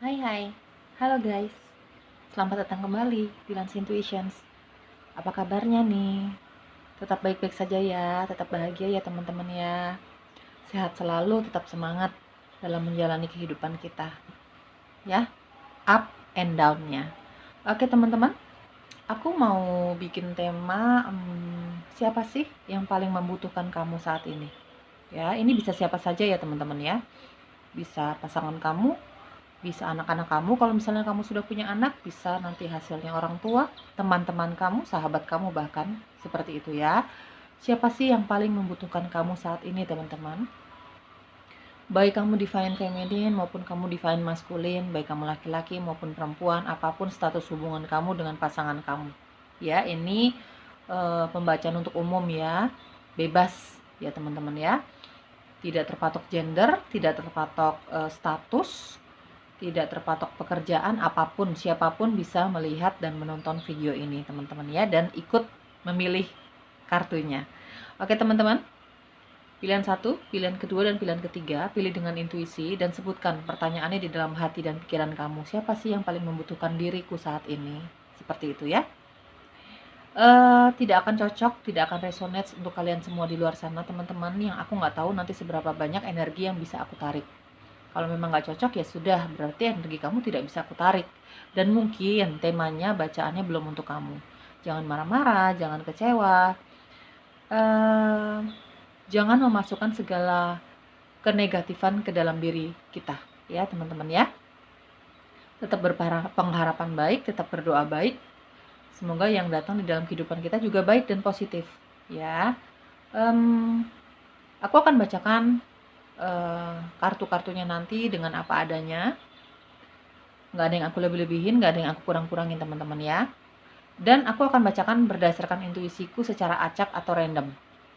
Hai hai, halo guys, selamat datang kembali di Lance Intuitions. Apa kabarnya nih? Tetap baik-baik saja ya, tetap bahagia ya teman-teman ya. Sehat selalu, tetap semangat dalam menjalani kehidupan kita ya, up and down-nya. Oke teman-teman, aku mau bikin tema siapa sih yang paling membutuhkan kamu saat ini? Ya, ini bisa siapa saja ya teman-teman ya. Bisa pasangan kamu, bisa anak-anak kamu kalau misalnya kamu sudah punya anak, bisa nanti hasilnya orang tua, teman-teman kamu, sahabat kamu bahkan, seperti itu ya. Siapa sih yang paling membutuhkan kamu saat ini teman-teman? Baik kamu divine feminine maupun kamu divine maskulin, baik kamu laki-laki maupun perempuan, apapun status hubungan kamu dengan pasangan kamu. Ya, ini pembacaan untuk umum ya, bebas ya teman-teman ya. Tidak terpatok gender, tidak terpatok status, tidak terpatok pekerjaan, apapun, siapapun bisa melihat dan menonton video ini teman-teman ya, dan ikut memilih kartunya. Oke teman-teman, pilihan satu, pilihan kedua, dan pilihan ketiga, pilih dengan intuisi dan sebutkan pertanyaannya di dalam hati dan pikiran kamu. Siapa sih yang paling membutuhkan diriku saat ini? Seperti itu ya. Tidak akan cocok, tidak akan resonate untuk kalian semua di luar sana teman-teman, yang aku nggak tahu nanti seberapa banyak energi yang bisa aku tarik. Kalau memang nggak cocok ya sudah, berarti energi kamu tidak bisa aku tarik. Dan mungkin temanya, bacaannya belum untuk kamu. Jangan marah-marah, jangan kecewa. Jangan memasukkan segala kenegatifan ke dalam diri kita, ya teman-teman ya. Tetap berpengharapan baik, tetap berdoa baik. Semoga yang datang di dalam kehidupan kita juga baik dan positif, ya. Aku akan bacakan kartu-kartunya nanti dengan apa adanya. Nggak ada yang aku lebih-lebihin, nggak ada yang aku kurang-kurangin teman-teman ya. Dan aku akan bacakan berdasarkan intuisiku secara acak atau random.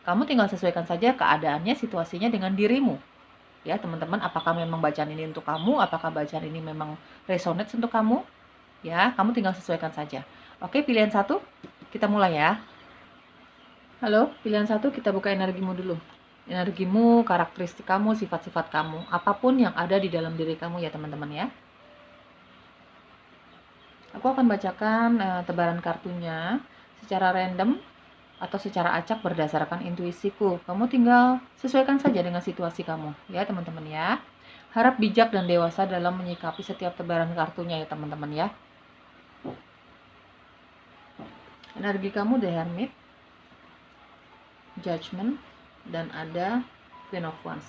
Kamu tinggal sesuaikan saja keadaannya, situasinya dengan dirimu. Ya teman-teman, apakah memang bacaan ini untuk kamu, apakah bacaan ini memang resonate untuk kamu. Ya, kamu tinggal sesuaikan saja. Oke, pilihan satu, kita mulai ya. Halo, pilihan satu, kita buka energimu dulu. Energimu, karakteristik kamu, sifat-sifat kamu, apapun yang ada di dalam diri kamu ya teman-teman ya. Aku akan bacakan tebaran kartunya secara random atau secara acak berdasarkan intuisiku. Kamu tinggal sesuaikan saja dengan situasi kamu ya teman-teman ya. Harap bijak dan dewasa dalam menyikapi setiap tebaran kartunya ya teman-teman ya. Energi kamu The Hermit, Judgment, dan ada Queen of Wands.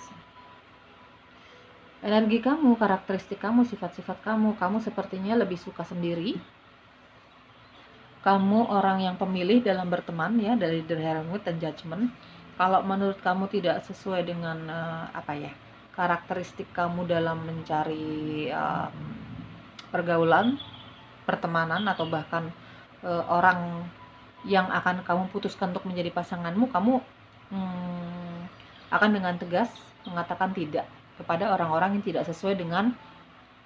Energi kamu, karakteristik kamu, sifat-sifat kamu, kamu sepertinya lebih suka sendiri. Kamu orang yang pemilih dalam berteman ya, dari The Hermit dan Judgment. Kalau menurut kamu tidak sesuai dengan karakteristik kamu dalam mencari pergaulan, pertemanan, atau bahkan orang yang akan kamu putuskan untuk menjadi pasanganmu, kamu akan dengan tegas mengatakan tidak kepada orang-orang yang tidak sesuai dengan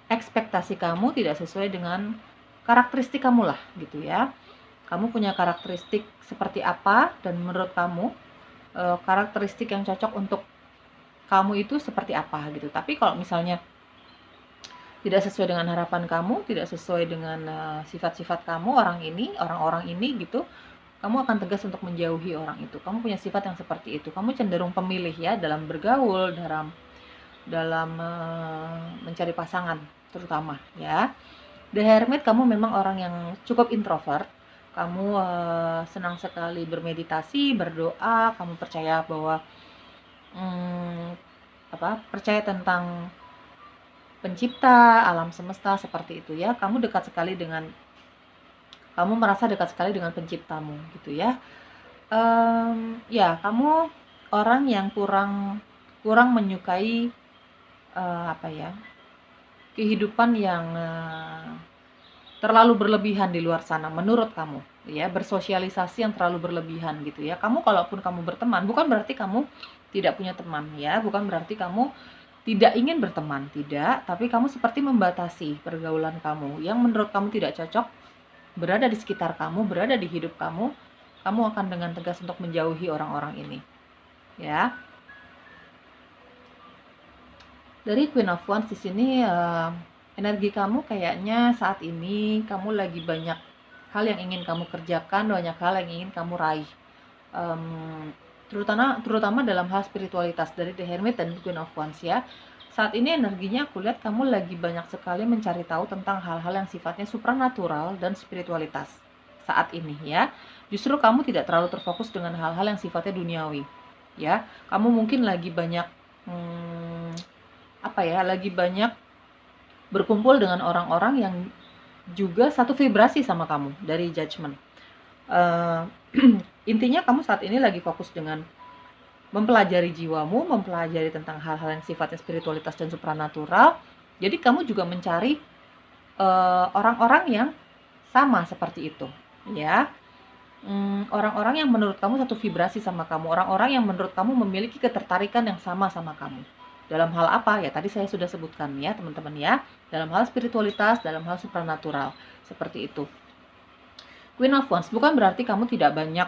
ekspektasi kamu, tidak sesuai dengan karakteristik kamu lah gitu ya. Kamu punya karakteristik seperti apa, dan menurut kamu karakteristik yang cocok untuk kamu itu seperti apa gitu. Tapi kalau misalnya tidak sesuai dengan harapan kamu, tidak sesuai dengan sifat-sifat kamu, orang-orang ini gitu, kamu akan tegas untuk menjauhi orang itu. Kamu punya sifat yang seperti itu. Kamu cenderung pemilih ya dalam bergaul, dalam mencari pasangan terutama ya. The Hermit, kamu memang orang yang cukup introvert. Kamu senang sekali bermeditasi, berdoa, kamu percaya bahwa percaya tentang pencipta, alam semesta seperti itu ya. Kamu merasa dekat sekali dengan penciptamu gitu ya. Ya, kamu orang yang kurang menyukai kehidupan yang terlalu berlebihan di luar sana menurut kamu ya, bersosialisasi yang terlalu berlebihan gitu ya. Kamu kalaupun kamu berteman, bukan berarti kamu tidak punya teman ya, bukan berarti kamu tidak ingin berteman, tidak, tapi kamu seperti membatasi pergaulan kamu yang menurut kamu tidak cocok berada di sekitar kamu, berada di hidup kamu. Kamu akan dengan tegas untuk menjauhi orang-orang ini ya. Dari Queen of Wands di sini Energi kamu kayaknya saat ini kamu lagi banyak hal yang ingin kamu kerjakan, banyak hal yang ingin kamu raih. Terutama dalam hal spiritualitas dari The Hermit dan Queen of Wands ya. Saat ini energinya aku lihat kamu lagi banyak sekali mencari tahu tentang hal-hal yang sifatnya supranatural dan spiritualitas saat ini ya. Justru kamu tidak terlalu terfokus dengan hal-hal yang sifatnya duniawi ya. Kamu mungkin lagi banyak lagi banyak berkumpul dengan orang-orang yang juga satu vibrasi sama kamu dari Judgment. Intinya kamu saat ini lagi fokus dengan mempelajari jiwamu, mempelajari tentang hal-hal yang sifatnya spiritualitas dan supranatural. Jadi kamu juga mencari orang-orang yang sama seperti itu, ya. Orang-orang yang menurut kamu satu vibrasi sama kamu, orang-orang yang menurut kamu memiliki ketertarikan yang sama sama kamu. Dalam hal apa? Ya tadi saya sudah sebutkan ya teman-teman ya. Dalam hal spiritualitas, dalam hal supranatural, seperti itu. Queen of Wands bukan berarti kamu tidak banyak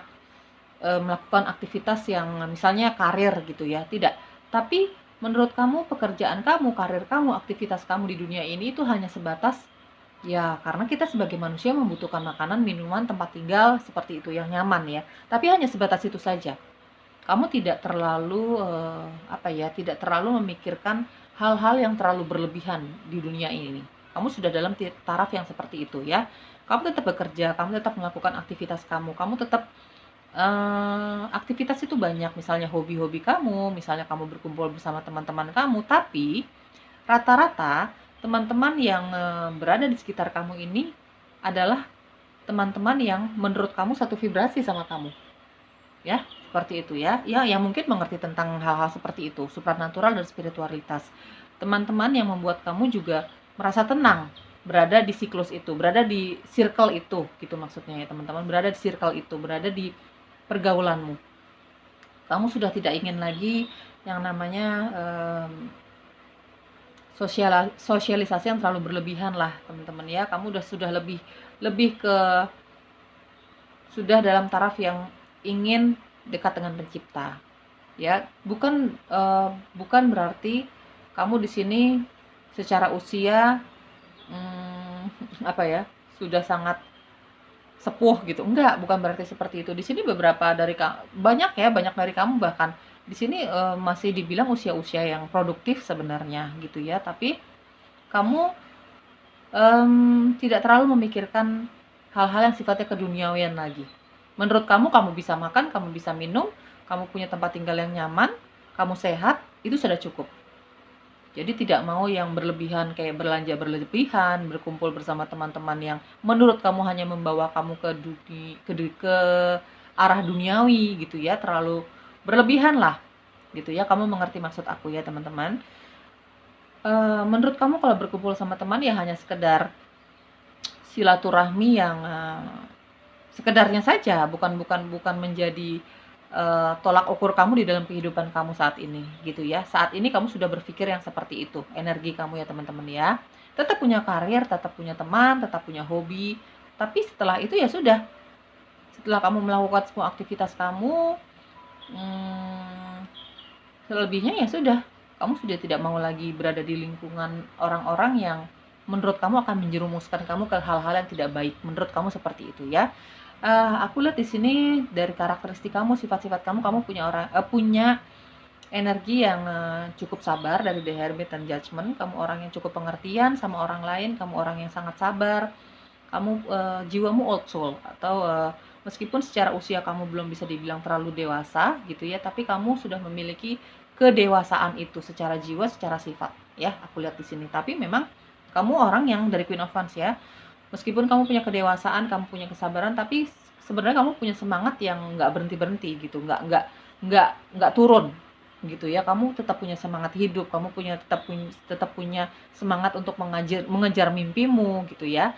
melakukan aktivitas yang misalnya karir gitu ya, tidak. Tapi menurut kamu pekerjaan kamu, karir kamu, aktivitas kamu di dunia ini itu hanya sebatas ya karena kita sebagai manusia membutuhkan makanan, minuman, tempat tinggal seperti itu yang nyaman ya. Tapi hanya sebatas itu saja. Kamu tidak terlalu tidak terlalu memikirkan hal-hal yang terlalu berlebihan di dunia ini. Kamu sudah dalam taraf yang seperti itu ya. Kamu tetap bekerja, kamu tetap melakukan aktivitas kamu tetap aktivitas itu banyak, misalnya hobi-hobi kamu, misalnya kamu berkumpul bersama teman-teman kamu, tapi rata-rata teman-teman yang berada di sekitar kamu ini adalah teman-teman yang menurut kamu satu vibrasi sama kamu. Ya, seperti itu ya. Ya, yang mungkin mengerti tentang hal-hal seperti itu, supranatural dan spiritualitas. Teman-teman yang membuat kamu juga merasa tenang berada di siklus itu, berada di circle itu, gitu maksudnya ya teman-teman, berada di circle itu, berada di pergaulanmu. Kamu sudah tidak ingin lagi yang namanya sosialisasi yang terlalu berlebihan lah teman-teman ya. Kamu sudah lebih ke sudah dalam taraf yang ingin dekat dengan pencipta ya. Bukan berarti kamu di sini secara usia sudah sangat sepuh gitu, enggak, bukan berarti seperti itu. Di sini banyak dari kamu bahkan di sini masih dibilang usia-usia yang produktif sebenarnya gitu ya, tapi kamu tidak terlalu memikirkan hal-hal yang sifatnya keduniawian lagi. Menurut kamu bisa makan, kamu bisa minum, kamu punya tempat tinggal yang nyaman, kamu sehat, itu sudah cukup. Jadi tidak mau yang berlebihan kayak belanja berlebihan, berkumpul bersama teman-teman yang menurut kamu hanya membawa kamu ke arah duniawi gitu ya, terlalu berlebihan lah gitu ya. Kamu mengerti maksud aku ya teman-teman. Menurut kamu kalau berkumpul sama teman ya hanya sekedar silaturahmi yang sekedarnya saja, bukan menjadi tolak ukur kamu di dalam kehidupan kamu saat ini gitu ya. Saat ini kamu sudah berpikir yang seperti itu, energi kamu ya teman-teman ya. Tetap punya karir, tetap punya teman, tetap punya hobi, tapi setelah itu ya sudah. Setelah kamu melakukan semua aktivitas kamu, selebihnya ya sudah. Kamu sudah tidak mau lagi berada di lingkungan orang-orang yang menurut kamu akan menjerumuskan kamu ke hal-hal yang tidak baik. Menurut kamu seperti itu ya. Aku lihat di sini dari karakteristik kamu, sifat-sifat kamu punya energi yang cukup sabar dari The Hermit dan Judgment. Kamu orang yang cukup pengertian sama orang lain, kamu orang yang sangat sabar. Kamu jiwamu old soul atau meskipun secara usia kamu belum bisa dibilang terlalu dewasa gitu ya, tapi kamu sudah memiliki kedewasaan itu secara jiwa, secara sifat ya. Aku lihat di sini. Tapi memang kamu orang yang dari Queen of Wands ya. Meskipun kamu punya kedewasaan, kamu punya kesabaran, tapi sebenarnya kamu punya semangat yang nggak berhenti gitu, nggak turun gitu ya. Kamu tetap punya semangat hidup, kamu tetap punya semangat untuk mengejar mimpimu gitu ya.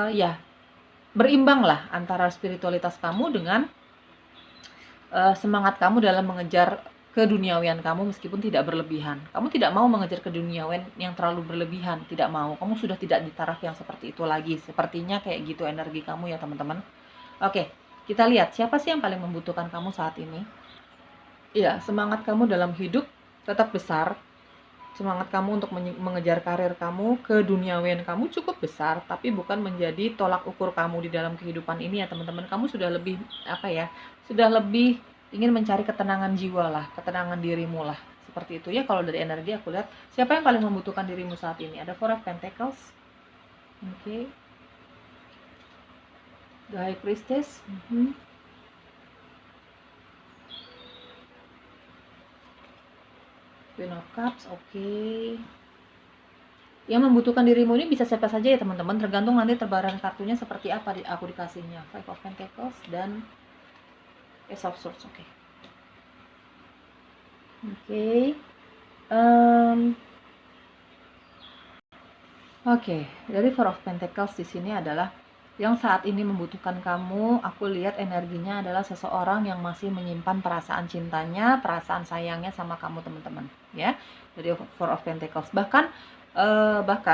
Ya berimbang lah antara spiritualitas kamu dengan semangat kamu dalam mengejar keduniawian kamu meskipun tidak berlebihan. Kamu tidak mau mengejar keduniawian yang terlalu berlebihan, tidak mau. Kamu sudah tidak di taraf yang seperti itu lagi. Sepertinya kayak gitu energi kamu ya teman-teman. Oke, kita lihat siapa sih yang paling membutuhkan kamu saat ini. Iya, semangat kamu dalam hidup tetap besar. semangat kamu untuk mengejar karir kamu, keduniawian kamu cukup besar, tapi bukan menjadi tolak ukur kamu di dalam kehidupan ini ya teman-teman. Kamu sudah lebih, apa ya, sudah lebih ingin mencari ketenangan jiwa lah, ketenangan dirimu lah. Seperti itu ya kalau dari energi aku lihat. Siapa yang paling membutuhkan dirimu saat ini? Ada Four of Pentacles. Oke. The High Priestess. Queen of Cups, oke. Yang membutuhkan dirimu ini bisa siapa saja ya teman-teman, tergantung nanti terbaran kartunya seperti apa aku dikasihnya. Five of Pentacles dan Ace of Swords, oke. Oke. Oke, dari Four of Pentacles di sini adalah yang saat ini membutuhkan kamu. Aku lihat energinya adalah seseorang yang masih menyimpan perasaan cintanya, perasaan sayangnya sama kamu teman-teman, ya. Dari Four of Pentacles. Bahkan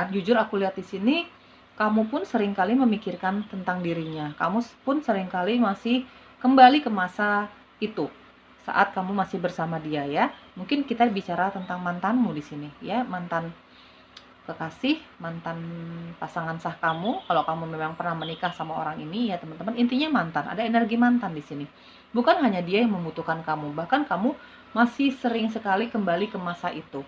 jujur aku lihat di sini kamu pun seringkali memikirkan tentang dirinya. Kamu pun seringkali masih kembali ke masa itu saat kamu masih bersama dia ya. Mungkin kita bicara tentang mantanmu di sini ya, mantan kekasih, mantan pasangan sah kamu. Kalau kamu memang pernah menikah sama orang ini ya teman-teman, intinya mantan. Ada energi mantan di sini. Bukan hanya dia yang membutuhkan kamu, bahkan kamu masih sering sekali kembali ke masa itu.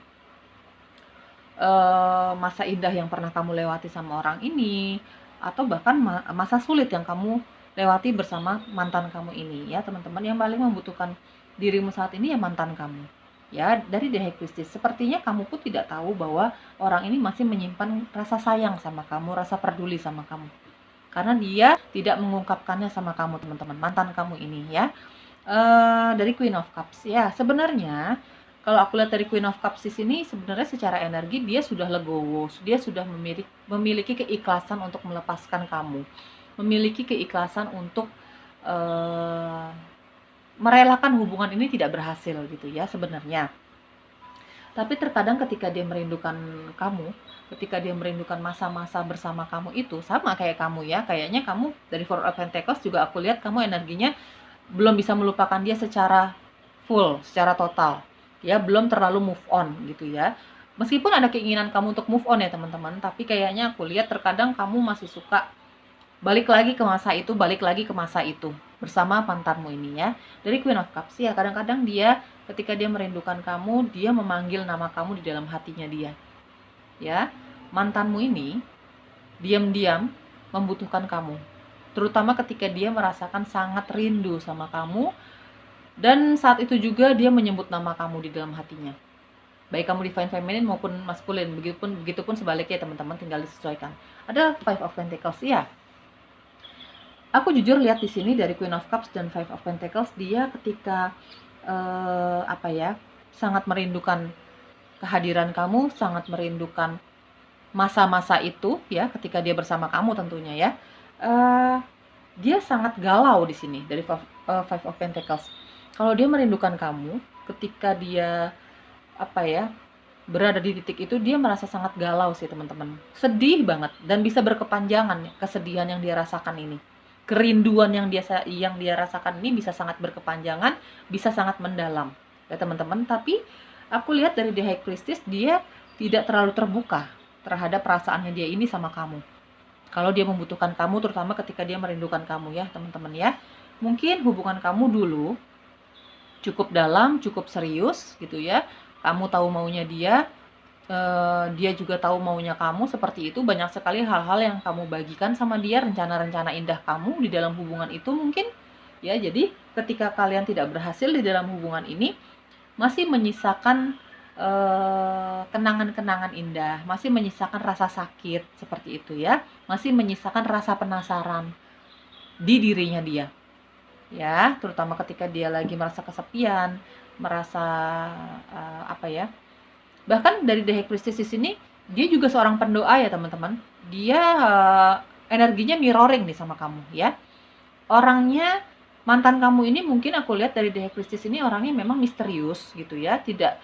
Masa indah yang pernah kamu lewati sama orang ini, atau bahkan masa sulit yang kamu lewati bersama mantan kamu ini ya teman-teman. Yang paling membutuhkan dirimu saat ini ya mantan kamu ya. Dari The High Priestess, sepertinya kamu pun tidak tahu bahwa orang ini masih menyimpan rasa sayang sama kamu, rasa peduli sama kamu, karena dia tidak mengungkapkannya sama kamu teman-teman, mantan kamu ini ya. Dari Queen of Cups ya, sebenarnya kalau aku lihat dari Queen of Cups di sini, sebenarnya secara energi dia sudah legowo, dia sudah memiliki keikhlasan untuk melepaskan kamu, memiliki keikhlasan untuk merelakan hubungan ini tidak berhasil gitu ya sebenarnya. Tapi terkadang ketika dia merindukan kamu, ketika dia merindukan masa-masa bersama kamu itu, sama kayak kamu ya, kayaknya kamu dari Four of Pentacles juga aku lihat kamu energinya belum bisa melupakan dia secara full, secara total ya, belum terlalu move on gitu ya. Meskipun ada keinginan kamu untuk move on ya teman-teman, tapi kayaknya aku lihat terkadang kamu masih suka balik lagi ke masa itu bersama mantanmu ini ya. Dari Queen of Cups ya, kadang-kadang dia ketika dia merindukan kamu, dia memanggil nama kamu di dalam hatinya dia ya. Mantanmu ini diam-diam membutuhkan kamu, terutama ketika dia merasakan sangat rindu sama kamu. Dan saat itu juga dia menyebut nama kamu di dalam hatinya, baik kamu divine feminine maupun maskulin, begitupun sebaliknya teman-teman, tinggal disesuaikan. Ada Five of Pentacles ya. Aku jujur lihat di sini dari Queen of Cups dan Five of Pentacles, dia ketika sangat merindukan kehadiran kamu, sangat merindukan masa-masa itu ya, ketika dia bersama kamu tentunya ya. Dia sangat galau di sini dari Five of Pentacles. Kalau dia merindukan kamu, ketika dia berada di titik itu, dia merasa sangat galau sih teman-teman, sedih banget, dan bisa berkepanjangan kesedihan yang dia rasakan ini, kerinduan yang dia rasakan ini bisa sangat berkepanjangan, bisa sangat mendalam ya teman-teman. Tapi aku lihat dari The High Priestess, dia tidak terlalu terbuka terhadap perasaannya dia ini sama kamu. Kalau dia membutuhkan kamu, terutama ketika dia merindukan kamu ya teman-teman ya. Mungkin hubungan kamu dulu cukup dalam, cukup serius gitu ya. Kamu tahu maunya dia, dia juga tahu maunya kamu, seperti itu. Banyak sekali hal-hal yang kamu bagikan sama dia, rencana-rencana indah kamu di dalam hubungan itu mungkin ya. Jadi ketika kalian tidak berhasil di dalam hubungan ini, masih menyisakan kenangan-kenangan indah, masih menyisakan rasa sakit seperti itu ya, masih menyisakan rasa penasaran di dirinya dia ya, terutama ketika dia lagi merasa kesepian, merasa bahkan dari The High Priestess di sini, dia juga seorang pendoa ya teman-teman. Dia energinya mirroring nih sama kamu ya. Orangnya, mantan kamu ini mungkin aku lihat dari The High Priestess ini orangnya memang misterius gitu ya, tidak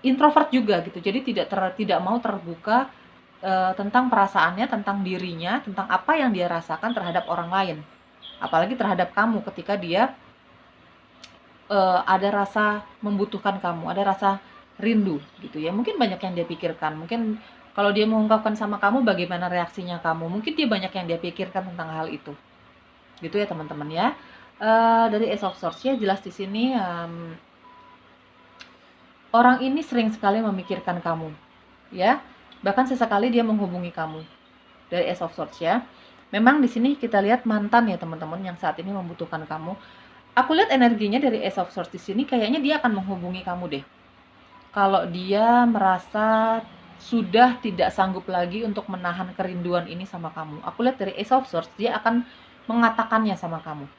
introvert juga gitu. Jadi tidak mau terbuka tentang perasaannya, tentang dirinya, tentang apa yang dia rasakan terhadap orang lain. Apalagi terhadap kamu, ketika dia ada rasa membutuhkan kamu, ada rasa rindu gitu ya. Mungkin banyak yang dia pikirkan, mungkin kalau dia mengungkapkan sama kamu bagaimana reaksinya kamu, mungkin dia banyak yang dia pikirkan tentang hal itu. Gitu ya teman-teman ya. Dari Ace of Swords ya jelas di sini orang ini sering sekali memikirkan kamu ya. Bahkan sesekali dia menghubungi kamu. Dari Ace of Swords ya. Memang di sini kita lihat mantan ya teman-teman yang saat ini membutuhkan kamu. Aku lihat energinya dari Ace of Swords di sini kayaknya dia akan menghubungi kamu deh. Kalau dia merasa sudah tidak sanggup lagi untuk menahan kerinduan ini sama kamu. Aku lihat dari Ace of Swords dia akan mengatakannya sama kamu.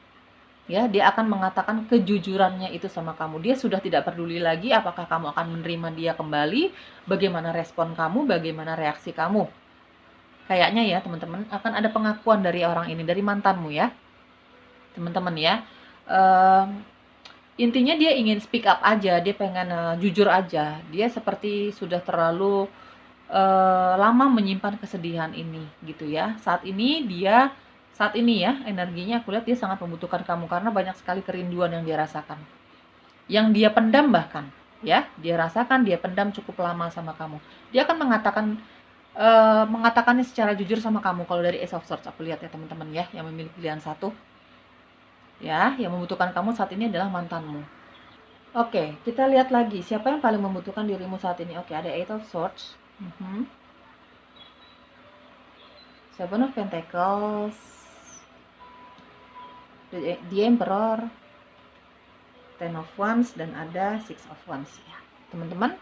Ya, dia akan mengatakan kejujurannya itu sama kamu. Dia sudah tidak peduli lagi apakah kamu akan menerima dia kembali, bagaimana respon kamu, bagaimana reaksi kamu. Kayaknya ya, teman-teman, akan ada pengakuan dari orang ini, dari mantanmu ya. Teman-teman ya. Intinya dia ingin speak up aja, dia pengen jujur aja. Dia seperti sudah terlalu lama menyimpan kesedihan ini gitu ya. Saat ini ya energinya aku lihat dia sangat membutuhkan kamu karena banyak sekali kerinduan yang dia rasakan. Yang dia pendam bahkan ya, dia rasakan, dia pendam cukup lama sama kamu. Dia akan mengatakannya secara jujur sama kamu. Kalau dari Ace of Swords aku lihat ya teman-teman ya, yang memilih pilihan satu. Ya, yang membutuhkan kamu saat ini adalah mantanmu. Oke, kita lihat lagi siapa yang paling membutuhkan dirimu saat ini. Oke, ada Eight of Swords, Seven of Pentacles, The Emperor, Ten of Wands, dan ada Six of Wands ya, teman-teman.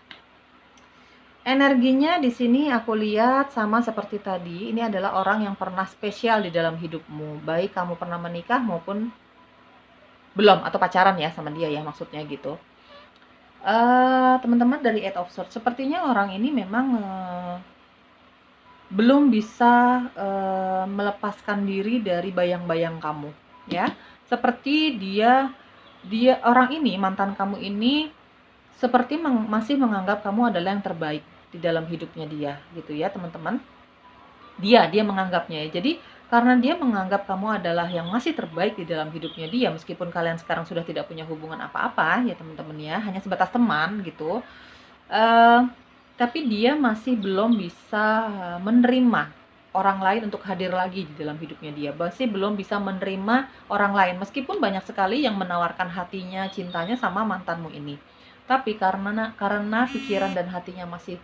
Energinya di sini aku lihat sama seperti tadi. Ini adalah orang yang pernah spesial di dalam hidupmu, baik kamu pernah menikah maupun belum, atau pacaran ya sama dia ya, maksudnya gitu. Teman-teman dari Eight of Swords, sepertinya orang ini memang belum bisa melepaskan diri dari bayang-bayang kamu ya. Seperti dia orang ini, mantan kamu ini seperti masih menganggap kamu adalah yang terbaik di dalam hidupnya dia gitu ya teman-teman. Dia menganggapnya ya. Jadi karena dia menganggap kamu adalah yang masih terbaik di dalam hidupnya dia, meskipun kalian sekarang sudah tidak punya hubungan apa-apa ya teman-teman ya, hanya sebatas teman gitu. Tapi dia masih belum bisa menerima orang lain untuk hadir lagi di dalam hidupnya dia. Masih belum bisa menerima orang lain, meskipun banyak sekali yang menawarkan hatinya, cintanya sama mantanmu ini. Tapi karena pikiran dan hatinya masih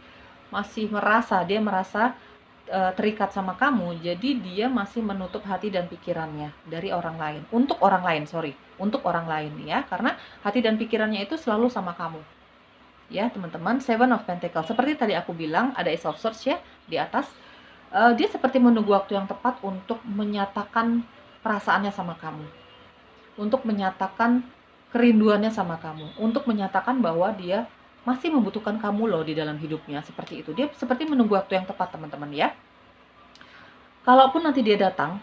merasa terikat sama kamu, jadi dia masih menutup hati dan pikirannya dari orang lain, untuk orang lain ya, karena hati dan pikirannya itu selalu sama kamu ya teman-teman. Seven of Pentacles, seperti tadi aku bilang ada Ace of Swords ya di atas. Dia seperti menunggu waktu yang tepat untuk menyatakan perasaannya sama kamu, untuk menyatakan kerinduannya sama kamu, untuk menyatakan bahwa dia masih membutuhkan kamu loh di dalam hidupnya, seperti itu. Dia seperti menunggu waktu yang tepat teman-teman ya. Kalaupun nanti dia datang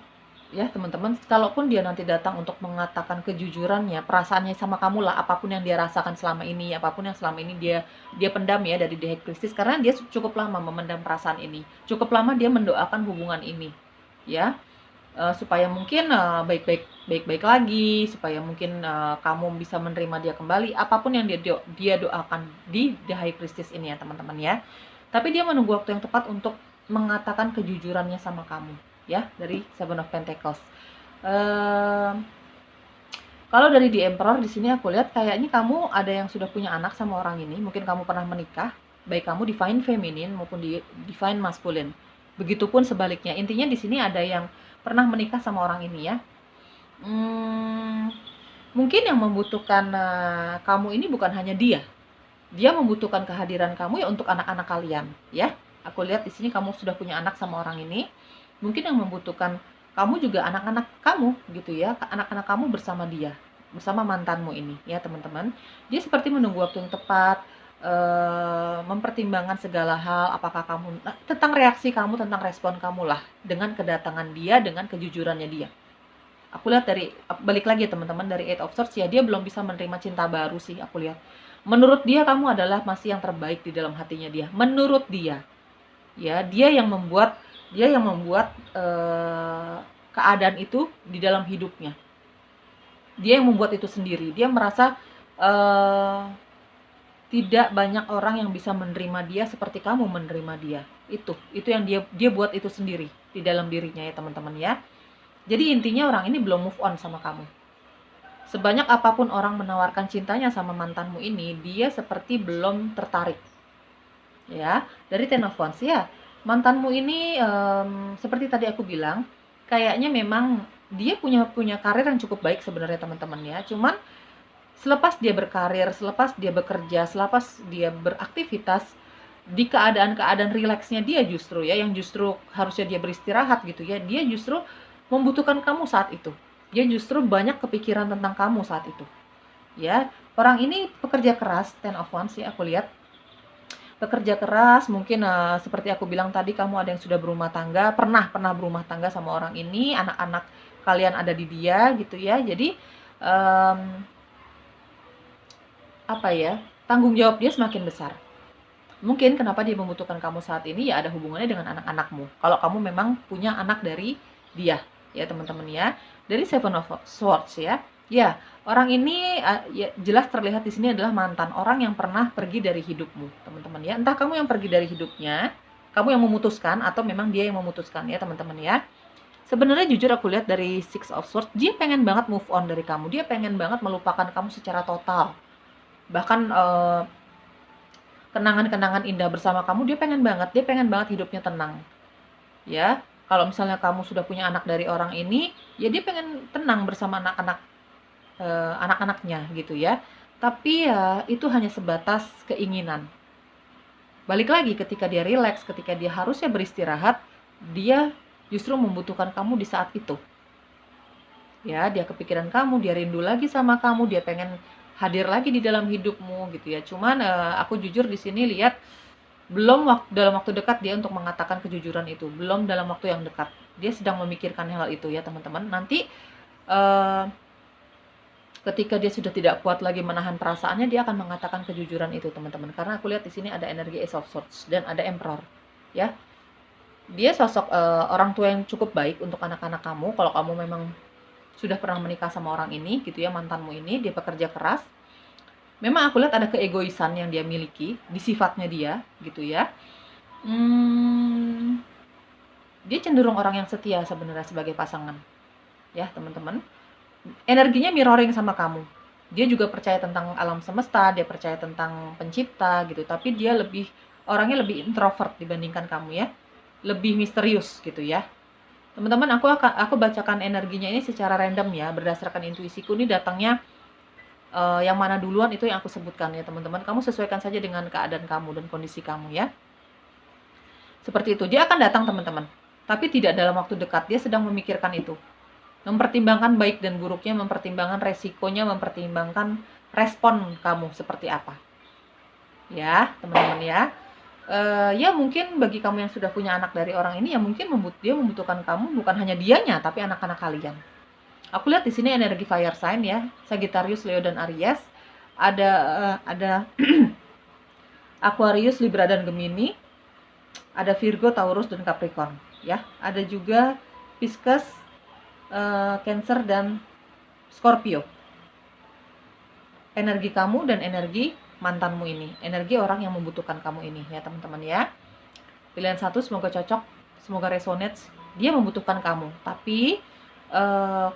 ya teman-teman, kalaupun dia nanti datang untuk mengatakan kejujurannya, perasaannya sama kamu lah, apapun yang dia rasakan selama ini, apapun yang selama ini dia pendam ya dari The High Priestess, karena dia cukup lama memendam perasaan ini, cukup lama dia mendoakan hubungan ini ya, supaya mungkin baik-baik lagi, supaya mungkin kamu bisa menerima dia kembali, apapun yang dia doakan di The High Priestess ini ya teman-teman ya. Tapi dia menunggu waktu yang tepat untuk mengatakan kejujurannya sama kamu ya, dari Seven of Pentacles. Kalau dari The Emperor di sini aku lihat kayaknya kamu ada yang sudah punya anak sama orang ini, mungkin kamu pernah menikah, baik kamu divine feminine maupun divine masculine. Begitupun sebaliknya. Intinya di sini ada yang pernah menikah sama orang ini ya. Mungkin yang membutuhkan kamu ini bukan hanya dia membutuhkan kehadiran kamu ya untuk anak-anak kalian ya. Aku lihat di sini kamu sudah punya anak sama orang ini, mungkin yang membutuhkan kamu juga anak-anak kamu gitu ya, anak-anak kamu bersama dia, bersama mantanmu ini ya teman-teman. Dia seperti menunggu waktu yang tepat, mempertimbangkan segala hal, apakah kamu tentang reaksi kamu, tentang respon kamu lah dengan kedatangan dia, dengan kejujurannya dia. Aku lihat dari balik lagi teman-teman dari Eight of Swords ya, dia belum bisa menerima cinta baru sih aku lihat. Menurut dia kamu adalah masih yang terbaik di dalam hatinya dia. Menurut dia ya, dia yang membuat keadaan itu di dalam hidupnya. Dia yang membuat itu sendiri. Dia merasa tidak banyak orang yang bisa menerima dia seperti kamu menerima dia. Itu yang dia buat itu sendiri di dalam dirinya ya teman-teman ya. Jadi intinya orang ini belum move on sama kamu. Sebanyak apapun orang menawarkan cintanya sama mantanmu ini, dia seperti belum tertarik. Ya, dari Ten of Wands ya. Mantanmu ini seperti tadi aku bilang, kayaknya memang dia punya karir yang cukup baik sebenarnya teman-teman ya. Cuman selepas dia berkarir, selepas dia bekerja, selepas dia beraktivitas, di keadaan-keadaan rileksnya dia justru ya, yang justru harusnya dia beristirahat gitu ya, dia justru membutuhkan kamu saat itu. Dia justru banyak kepikiran tentang kamu saat itu. Ya, orang ini pekerja keras, Ten of Wands ya, aku lihat. Pekerja keras, mungkin seperti aku bilang tadi, kamu ada yang sudah berumah tangga, pernah berumah tangga sama orang ini, anak-anak kalian ada di dia gitu ya. Jadi apa ya, tanggung jawab dia semakin besar. Mungkin kenapa dia membutuhkan kamu saat ini ya ada hubungannya dengan anak-anakmu. Kalau kamu memang punya anak dari dia, ya teman-teman ya. Dari Seven of Swords ya. Ya, orang ini ya, jelas terlihat di sini adalah mantan orang yang pernah pergi dari hidupmu, teman-teman ya. Entah kamu yang pergi dari hidupnya, kamu yang memutuskan atau memang dia yang memutuskan ya, teman-teman ya. Sebenarnya jujur aku lihat dari Six of Swords, dia pengen banget move on dari kamu. Dia pengen banget melupakan kamu secara total. Bahkan kenangan-kenangan indah bersama kamu dia pengen banget hidupnya tenang. Ya, kalau misalnya kamu sudah punya anak dari orang ini, ya dia pengen tenang bersama anak-anaknya gitu ya. Tapi ya itu hanya sebatas keinginan. Balik lagi ketika dia rileks, ketika dia harusnya beristirahat, dia justru membutuhkan kamu di saat itu. Ya, dia kepikiran kamu, dia rindu lagi sama kamu, dia pengen hadir lagi di dalam hidupmu gitu ya. Cuman aku jujur di sini lihat belum dalam waktu dekat dia untuk mengatakan kejujuran itu, belum dalam waktu yang dekat. Dia sedang memikirkan hal itu ya teman-teman. Nanti ketika dia sudah tidak kuat lagi menahan perasaannya, dia akan mengatakan kejujuran itu teman-teman. Karena aku lihat di sini ada energi Ace of Swords dan ada Emperor ya. Dia sosok orang tua yang cukup baik untuk anak-anak kamu. Kalau kamu memang sudah pernah menikah sama orang ini gitu ya, mantanmu ini, dia pekerja keras. Memang aku lihat ada keegoisan yang dia miliki di sifatnya dia gitu ya. Dia cenderung orang yang setia sebenarnya sebagai pasangan ya teman-teman. Energinya mirroring sama kamu. Dia juga percaya tentang alam semesta, dia percaya tentang pencipta gitu, tapi dia orangnya lebih introvert dibandingkan kamu ya. Lebih misterius gitu ya. Teman-teman, aku bacakan energinya ini secara random ya, berdasarkan intuisiku. Ini datangnya yang mana duluan itu yang aku sebutkan ya teman-teman. Kamu sesuaikan saja dengan keadaan kamu dan kondisi kamu ya. Seperti itu. Dia akan datang teman-teman, tapi tidak dalam waktu dekat. Dia sedang memikirkan itu, mempertimbangkan baik dan buruknya, mempertimbangkan resikonya, mempertimbangkan respon kamu seperti apa ya teman-teman ya. Ya mungkin bagi kamu yang sudah punya anak dari orang ini, ya mungkin dia membutuhkan kamu, bukan hanya dianya tapi anak-anak kalian. Aku lihat di sini energi fire sign ya, Sagittarius, Leo dan Aries. Ada Aquarius, Libra dan Gemini. Ada Virgo, Taurus dan Capricorn ya. Ada juga Pisces, Cancer dan Scorpio. Energi kamu dan energi mantanmu ini, energi orang yang membutuhkan kamu ini ya teman-teman ya. Pilihan satu semoga cocok, semoga resonate. Dia membutuhkan kamu, tapi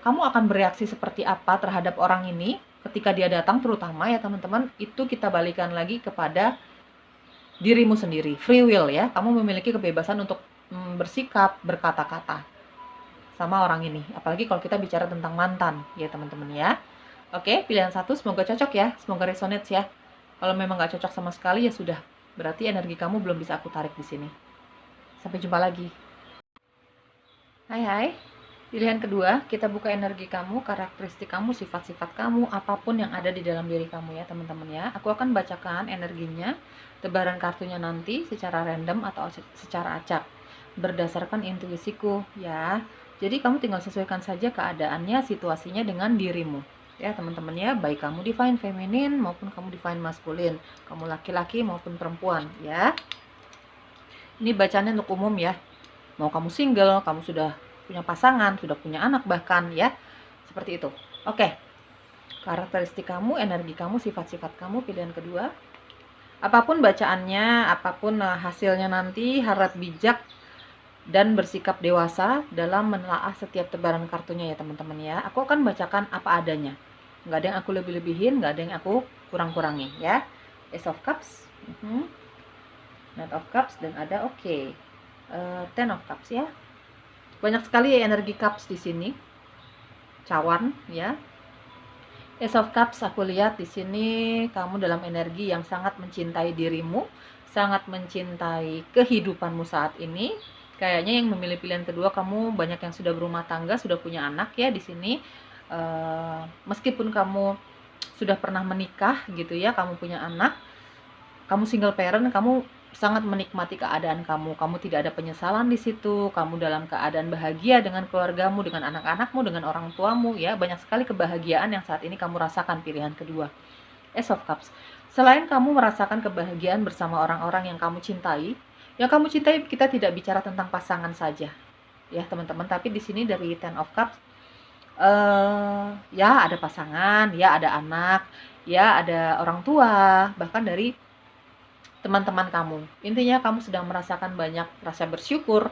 kamu akan bereaksi seperti apa terhadap orang ini ketika dia datang, terutama ya teman-teman, itu kita balikan lagi kepada dirimu sendiri. Free will ya, kamu memiliki kebebasan untuk bersikap, berkata-kata sama orang ini, apalagi kalau kita bicara tentang mantan ya teman-teman ya. Oke, pilihan satu semoga cocok ya, semoga resonate ya. Kalau memang nggak cocok sama sekali ya sudah, berarti energi kamu belum bisa aku tarik di sini. Sampai jumpa lagi. Hai. Pilihan kedua, kita buka energi kamu, karakteristik kamu, sifat-sifat kamu, apapun yang ada di dalam diri kamu ya teman-teman ya. Aku akan bacakan energinya, tebaran kartunya nanti secara random atau secara acak, berdasarkan intuisiku ya. Jadi kamu tinggal sesuaikan saja keadaannya, situasinya dengan dirimu ya teman-teman ya. Baik kamu divine feminin maupun kamu divine maskulin, kamu laki-laki maupun perempuan ya. Ini bacanya untuk umum ya. Mau kamu single, kamu sudah punya pasangan, sudah punya anak bahkan ya, seperti itu. Oke, karakteristik kamu, energi kamu, sifat-sifat kamu, pilihan kedua. Apapun bacaannya, apapun hasilnya nanti, harap bijak dan bersikap dewasa dalam menelaah setiap tebaran kartunya ya teman-teman ya. Aku akan bacakan apa adanya. Nggak ada yang aku lebih-lebihin, nggak ada yang aku kurang-kurangin ya. Ace of Cups, Knight of Cups, dan ada Ten of Cups ya. Banyak sekali ya energi Cups di sini. Cawan ya. Ace of Cups, aku lihat di sini kamu dalam energi yang sangat mencintai dirimu, sangat mencintai kehidupanmu saat ini. Kayaknya yang memilih pilihan kedua, kamu banyak yang sudah berumah tangga, sudah punya anak ya di sini. Meskipun kamu sudah pernah menikah gitu ya, kamu punya anak, kamu single parent, kamu sangat menikmati keadaan kamu. Kamu tidak ada penyesalan di situ. Kamu dalam keadaan bahagia dengan keluargamu, dengan anak-anakmu, dengan orang tuamu ya. Banyak sekali kebahagiaan yang saat ini kamu rasakan pilihan kedua. Ace of Cups. Selain kamu merasakan kebahagiaan bersama orang-orang yang kamu cintai, kita tidak bicara tentang pasangan saja. Ya, teman-teman, tapi di sini dari Ten of Cups ya ada pasangan, ya ada anak, ya ada orang tua, bahkan dari teman-teman kamu. Intinya kamu sedang merasakan banyak rasa bersyukur,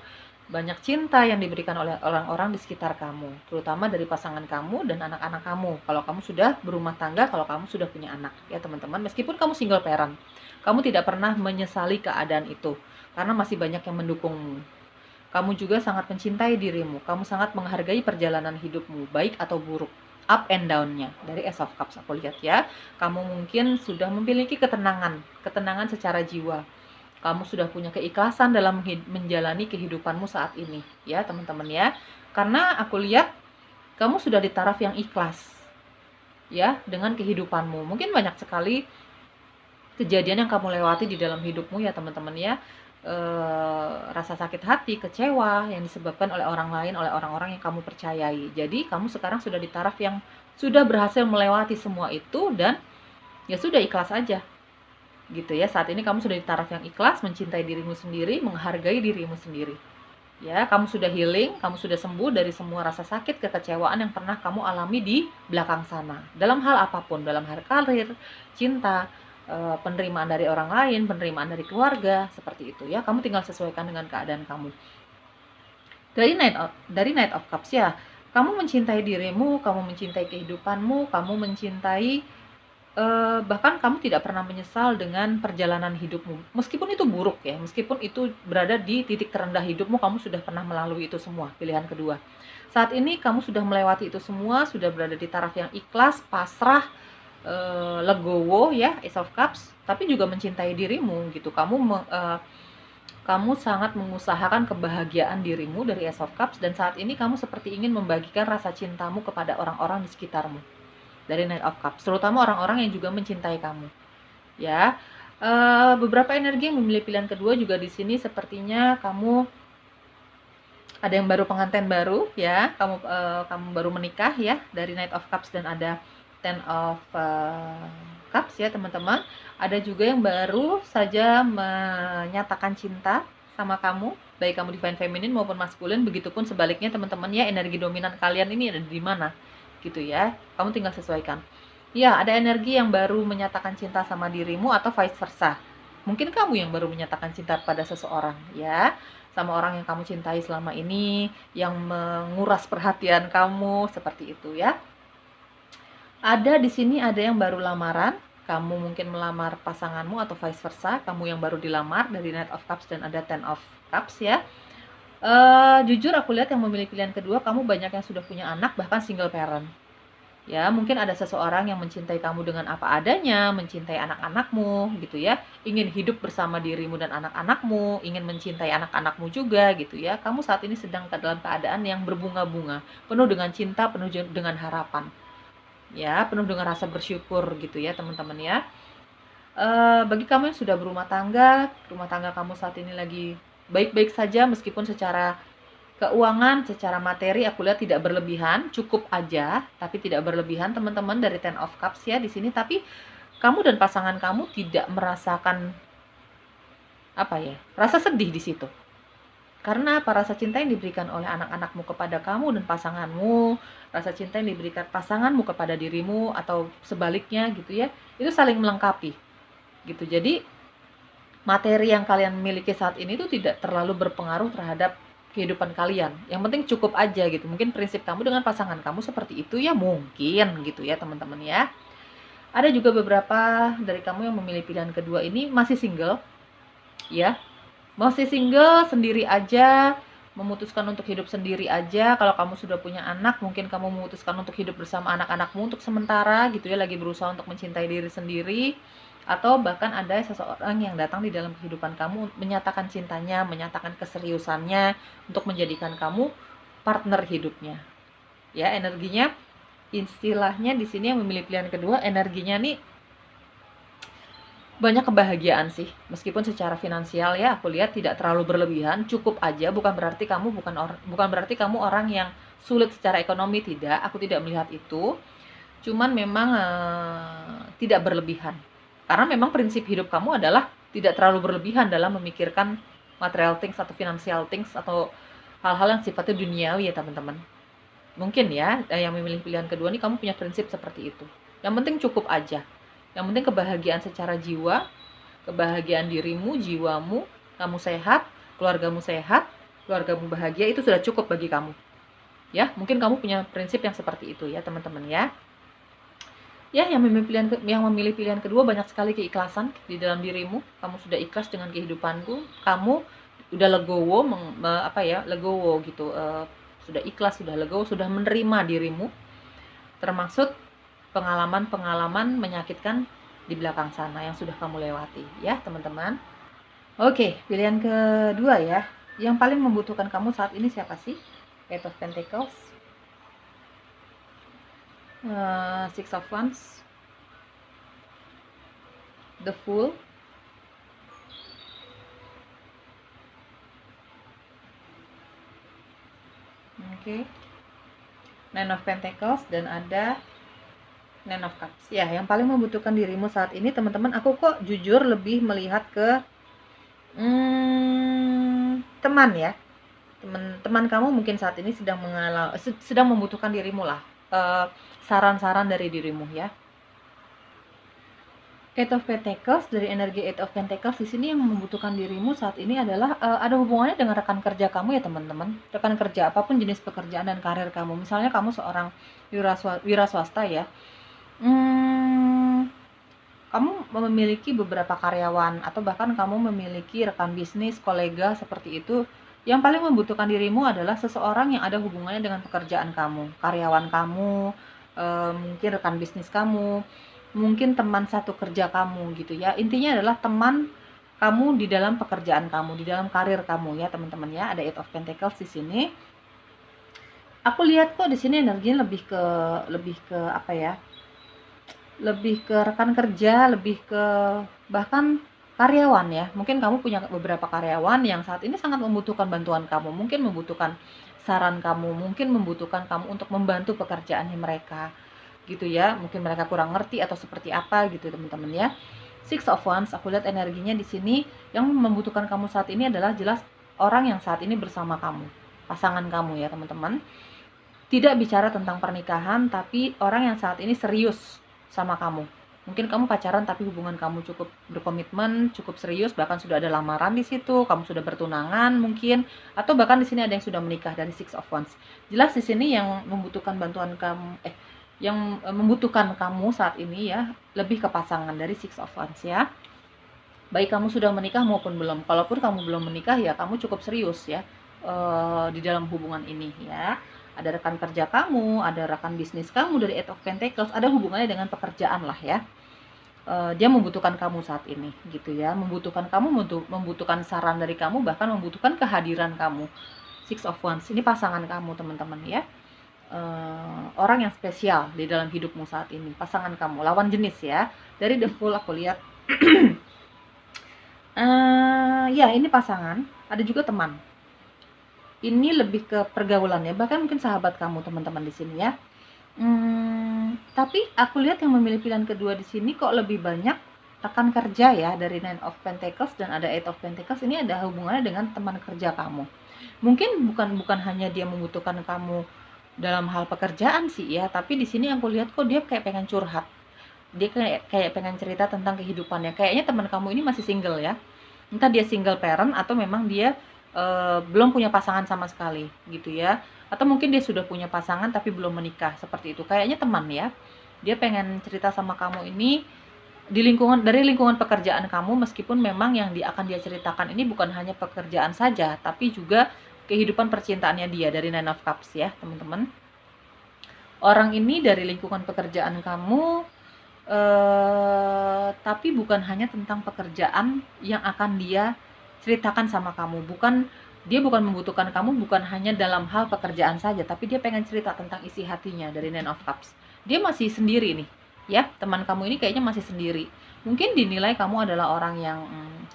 banyak cinta yang diberikan oleh orang-orang di sekitar kamu, terutama dari pasangan kamu dan anak-anak kamu. Kalau kamu sudah berumah tangga, kalau kamu sudah punya anak, ya teman-teman, meskipun kamu single parent, kamu tidak pernah menyesali keadaan itu, karena masih banyak yang mendukungmu. Kamu juga sangat mencintai dirimu, kamu sangat menghargai perjalanan hidupmu, baik atau buruk, up and down-nya. Dari Ace of Cups aku lihat ya, kamu mungkin sudah memiliki ketenangan secara jiwa. Kamu sudah punya keikhlasan dalam menjalani kehidupanmu saat ini, ya teman-teman ya. Karena aku lihat kamu sudah di taraf yang ikhlas, ya, dengan kehidupanmu. Mungkin banyak sekali kejadian yang kamu lewati di dalam hidupmu ya teman-teman ya. Rasa sakit hati, kecewa yang disebabkan oleh orang lain, oleh orang-orang yang kamu percayai. Jadi kamu sekarang sudah di taraf yang sudah berhasil melewati semua itu, dan ya sudah, ikhlas aja gitu ya. Saat ini kamu sudah di taraf yang ikhlas, mencintai dirimu sendiri, menghargai dirimu sendiri ya. Kamu sudah healing, kamu sudah sembuh dari semua rasa sakit, kekecewaan yang pernah kamu alami di belakang sana, dalam hal apapun, dalam hal karir, cinta, penerimaan dari orang lain, penerimaan dari keluarga, seperti itu ya. Kamu tinggal sesuaikan dengan keadaan kamu. Dari Knight of Cups ya, kamu mencintai dirimu, kamu mencintai kehidupanmu, kamu mencintai, bahkan kamu tidak pernah menyesal dengan perjalanan hidupmu. Meskipun itu buruk ya, meskipun itu berada di titik terendah hidupmu, kamu sudah pernah melalui itu semua, pilihan kedua. Saat ini kamu sudah melewati itu semua, sudah berada di taraf yang ikhlas, pasrah, legowo ya, Ace of Cups, tapi juga mencintai dirimu gitu. Kamu sangat mengusahakan kebahagiaan dirimu dari Ace of Cups, dan saat ini kamu seperti ingin membagikan rasa cintamu kepada orang-orang di sekitarmu dari Knight of Cups, terutama orang-orang yang juga mencintai kamu ya. Beberapa energi yang memilih pilihan kedua juga di sini sepertinya kamu ada yang baru pengantin baru ya, kamu baru menikah ya, dari Knight of Cups dan ada Ten of Cups ya teman-teman. Ada juga yang baru saja menyatakan cinta sama kamu, baik kamu divine feminine maupun maskulin. Begitupun sebaliknya teman-teman ya, energi dominan kalian ini ada di mana gitu ya. Kamu tinggal sesuaikan. Ya, ada energi yang baru menyatakan cinta sama dirimu atau vice versa. Mungkin kamu yang baru menyatakan cinta pada seseorang ya, sama orang yang kamu cintai selama ini, yang menguras perhatian kamu, seperti itu ya. Ada di sini ada yang baru lamaran, kamu mungkin melamar pasanganmu atau vice versa, kamu yang baru dilamar, dari Knight of Cups dan ada Ten of Cups ya. Jujur aku lihat yang memilih pilihan kedua, kamu banyak yang sudah punya anak, bahkan single parent. Ya, mungkin ada seseorang yang mencintai kamu dengan apa adanya, mencintai anak-anakmu gitu ya, ingin hidup bersama dirimu dan anak-anakmu, ingin mencintai anak-anakmu juga gitu ya. Kamu saat ini sedang dalam keadaan yang berbunga-bunga, penuh dengan cinta, penuh dengan harapan. Ya, penuh dengan rasa bersyukur gitu ya teman-teman ya. Bagi kamu yang sudah berumah tangga, rumah tangga kamu saat ini lagi baik-baik saja, meskipun secara keuangan, secara materi aku lihat tidak berlebihan, cukup aja, tapi tidak berlebihan teman-teman dari Ten of Cups ya di sini. Tapi kamu dan pasangan kamu tidak merasakan rasa sedih di situ. Karena apa? Rasa cinta yang diberikan oleh anak-anakmu kepada kamu dan pasanganmu, rasa cinta yang diberikan pasanganmu kepada dirimu atau sebaliknya gitu ya, itu saling melengkapi gitu. Jadi materi yang kalian miliki saat ini tuh tidak terlalu berpengaruh terhadap kehidupan kalian. Yang penting cukup aja gitu. Mungkin prinsip kamu dengan pasangan kamu seperti itu ya, mungkin gitu ya teman-teman ya. Ada juga beberapa dari kamu yang memilih pilihan kedua ini masih single ya. Masih single, sendiri aja, memutuskan untuk hidup sendiri aja. Kalau kamu sudah punya anak, mungkin kamu memutuskan untuk hidup bersama anak-anakmu untuk sementara gitu ya, lagi berusaha untuk mencintai diri sendiri. Atau bahkan ada seseorang yang datang di dalam kehidupan kamu menyatakan cintanya, menyatakan keseriusannya untuk menjadikan kamu partner hidupnya. Ya, energinya istilahnya di sini yang memilih pilihan kedua, energinya nih banyak kebahagiaan sih, meskipun secara finansial ya aku lihat tidak terlalu berlebihan, cukup aja. Bukan berarti kamu orang yang sulit secara ekonomi, tidak, aku tidak melihat itu. Cuman memang tidak berlebihan, karena memang prinsip hidup kamu adalah tidak terlalu berlebihan dalam memikirkan material things atau financial things atau hal-hal yang sifatnya duniawi ya teman-teman. Mungkin ya yang memilih pilihan kedua nih kamu punya prinsip seperti itu, yang penting cukup aja. Yang penting kebahagiaan secara jiwa, kebahagiaan dirimu, jiwamu, kamu sehat, keluargamu bahagia, itu sudah cukup bagi kamu. Ya, mungkin kamu punya prinsip yang seperti itu ya, teman-teman ya. Ya, yang memilih pilihan kedua banyak sekali keikhlasan di dalam dirimu. Kamu sudah ikhlas dengan kehidupanku, kamu udah legowo, legowo gitu. Sudah ikhlas, sudah legowo, sudah menerima dirimu. Termasuk pengalaman-pengalaman menyakitkan di belakang sana yang sudah kamu lewati ya teman-teman. Oke, pilihan kedua ya, yang paling membutuhkan kamu saat ini siapa sih? Eight of Pentacles, Six of Wands, The Fool, oke, Nine of Pentacles, dan ada Nine of Cups. Ya, yang paling membutuhkan dirimu saat ini teman-teman, aku kok jujur lebih melihat ke teman ya. Teman kamu mungkin saat ini sedang membutuhkan dirimu lah, saran-saran dari dirimu ya. Eight of Pentacles, dari energi Eight of Pentacles di sini yang membutuhkan dirimu saat ini adalah ada hubungannya dengan rekan kerja kamu ya teman-teman. Rekan kerja apapun jenis pekerjaan dan karir kamu. Misalnya kamu seorang wira swasta ya. Kamu memiliki beberapa karyawan atau bahkan kamu memiliki rekan bisnis, kolega seperti itu. Yang paling membutuhkan dirimu adalah seseorang yang ada hubungannya dengan pekerjaan kamu, karyawan kamu, mungkin rekan bisnis kamu, mungkin teman satu kerja kamu gitu ya. Intinya adalah teman kamu di dalam pekerjaan kamu, di dalam karir kamu ya teman-teman ya. Ada Eight of Pentacles di sini. Aku lihat kok di sini energinya lebih ke apa ya? Lebih ke rekan kerja, lebih ke bahkan karyawan ya. Mungkin kamu punya beberapa karyawan yang saat ini sangat membutuhkan bantuan kamu, mungkin membutuhkan saran kamu, mungkin membutuhkan kamu untuk membantu pekerjaannya mereka gitu ya. Mungkin mereka kurang ngerti atau seperti apa gitu teman-teman ya. Six of Wands, aku lihat energinya di sini yang membutuhkan kamu saat ini adalah jelas orang yang saat ini bersama kamu, pasangan kamu ya teman-teman. Tidak bicara tentang pernikahan, tapi orang yang saat ini serius sama kamu. Mungkin kamu pacaran tapi hubungan kamu cukup berkomitmen, cukup serius, bahkan sudah ada lamaran di situ, kamu sudah bertunangan mungkin, atau bahkan di sini ada yang sudah menikah dari Six of Wands. Jelas di sini yang membutuhkan bantuan kamu, yang membutuhkan kamu saat ini ya, lebih ke pasangan dari Six of Wands ya. Baik kamu sudah menikah maupun belum. Kalaupun kamu belum menikah ya kamu cukup serius ya di dalam hubungan ini ya. Ada rekan kerja kamu, ada rekan bisnis kamu dari Eight of Pentacles, ada hubungannya dengan pekerjaan lah ya. Dia membutuhkan kamu saat ini gitu ya, membutuhkan kamu, membutuhkan saran dari kamu, bahkan membutuhkan kehadiran kamu. Six of Wands ini pasangan kamu teman-teman ya. Orang yang spesial di dalam hidupmu saat ini, pasangan kamu, lawan jenis ya. Dari The Fool aku lihat ya ini pasangan, ada juga teman. Ini lebih ke pergaulan ya, bahkan mungkin sahabat kamu teman-teman di sini ya. Tapi aku lihat yang memilih pilihan kedua di sini kok lebih banyak rekan kerja ya, dari Nine of Pentacles dan ada Eight of Pentacles. Ini ada hubungannya dengan teman kerja kamu. Mungkin bukan hanya dia membutuhkan kamu dalam hal pekerjaan sih ya, tapi di sini aku lihat kok dia kayak pengen curhat. Dia kayak pengen cerita tentang kehidupannya. Kayaknya teman kamu ini masih single ya. Entah dia single parent atau memang dia belum punya pasangan sama sekali gitu ya. Atau mungkin dia sudah punya pasangan tapi belum menikah, seperti itu. Kayaknya teman ya. Dia pengen cerita sama kamu ini dari lingkungan pekerjaan kamu, meskipun memang yang akan dia ceritakan ini bukan hanya pekerjaan saja, tapi juga kehidupan percintaannya dia dari Nine of Cups ya, teman-teman. Orang ini dari lingkungan pekerjaan kamu, tapi bukan hanya tentang pekerjaan yang akan dia ceritakan sama kamu. Dia bukan membutuhkan kamu bukan hanya dalam hal pekerjaan saja, tapi dia pengen cerita tentang isi hatinya dari Nine of Cups. Dia masih sendiri nih, ya. Teman kamu ini kayaknya masih sendiri. Mungkin dinilai kamu adalah orang yang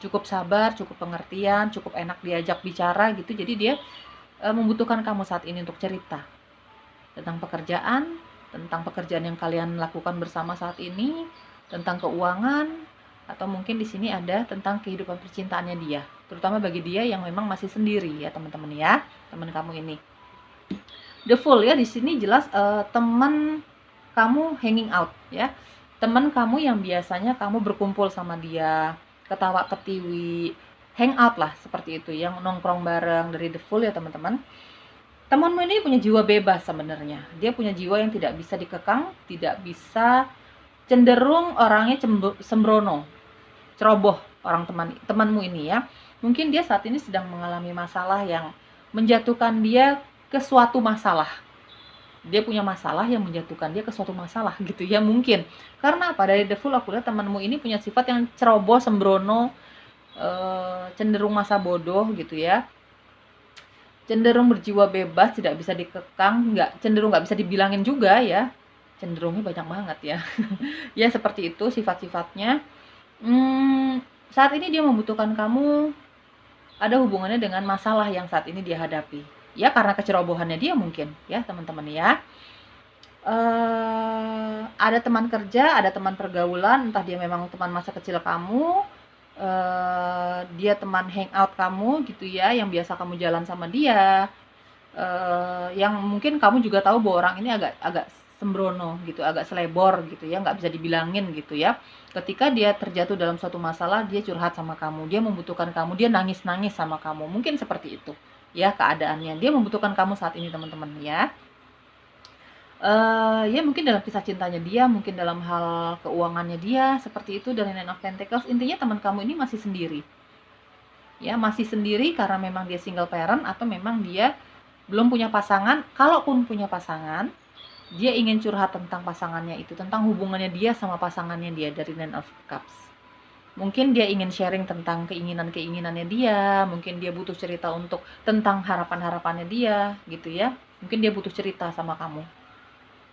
cukup sabar, cukup pengertian, cukup enak diajak bicara gitu. Jadi dia membutuhkan kamu saat ini untuk cerita tentang pekerjaan yang kalian lakukan bersama saat ini, tentang keuangan, atau mungkin di sini ada tentang kehidupan percintaannya dia, terutama bagi dia yang memang masih sendiri ya teman-teman ya, teman kamu ini. The Fool ya, di sini jelas teman kamu hanging out ya, teman kamu yang biasanya kamu berkumpul sama dia, ketawa ketiwi, hang out lah seperti itu, yang nongkrong bareng. Dari The Fool ya teman-teman. Temanmu ini punya jiwa bebas sebenarnya. Dia punya jiwa yang tidak bisa dikekang, tidak bisa, cenderung orangnya sembrono, ceroboh orang temanmu ini ya. Mungkin dia saat ini sedang mengalami masalah yang menjatuhkan dia ke suatu masalah. Dia punya masalah yang menjatuhkan dia ke suatu masalah gitu ya mungkin. Karena apa? Dari The Fool aku lihat temanmu ini punya sifat yang ceroboh, sembrono, cenderung masa bodoh gitu ya. Cenderung berjiwa bebas, tidak bisa dikekang, cenderung nggak bisa dibilangin juga ya. Cenderungnya banyak banget ya. Ya seperti itu sifat-sifatnya. Saat ini dia membutuhkan kamu, ada hubungannya dengan masalah yang saat ini dia hadapi. Ya karena kecerobohannya dia mungkin ya teman-teman ya. Ada teman kerja, ada teman pergaulan, entah dia memang teman masa kecil kamu, dia teman hangout kamu gitu ya, yang biasa kamu jalan sama dia, yang mungkin kamu juga tahu bahwa orang ini agak sembrono gitu, agak selebor gitu ya, nggak bisa dibilangin gitu ya. Ketika dia terjatuh dalam suatu masalah, dia curhat sama kamu, dia membutuhkan kamu, dia nangis-nangis sama kamu, mungkin seperti itu ya keadaannya. Dia membutuhkan kamu saat ini teman-teman ya. Ya mungkin dalam kisah cintanya dia, mungkin dalam hal keuangannya dia, seperti itu dari Nine of Pentacles. Intinya teman kamu ini masih sendiri. Ya, masih sendiri karena memang dia single parent atau memang dia belum punya pasangan. Kalaupun punya pasangan, dia ingin curhat tentang pasangannya itu, tentang hubungannya dia sama pasangannya dia dari Nine of Cups. Mungkin dia ingin sharing tentang keinginan-keinginannya dia, mungkin dia butuh cerita tentang harapan-harapannya dia gitu ya. Mungkin dia butuh cerita sama kamu.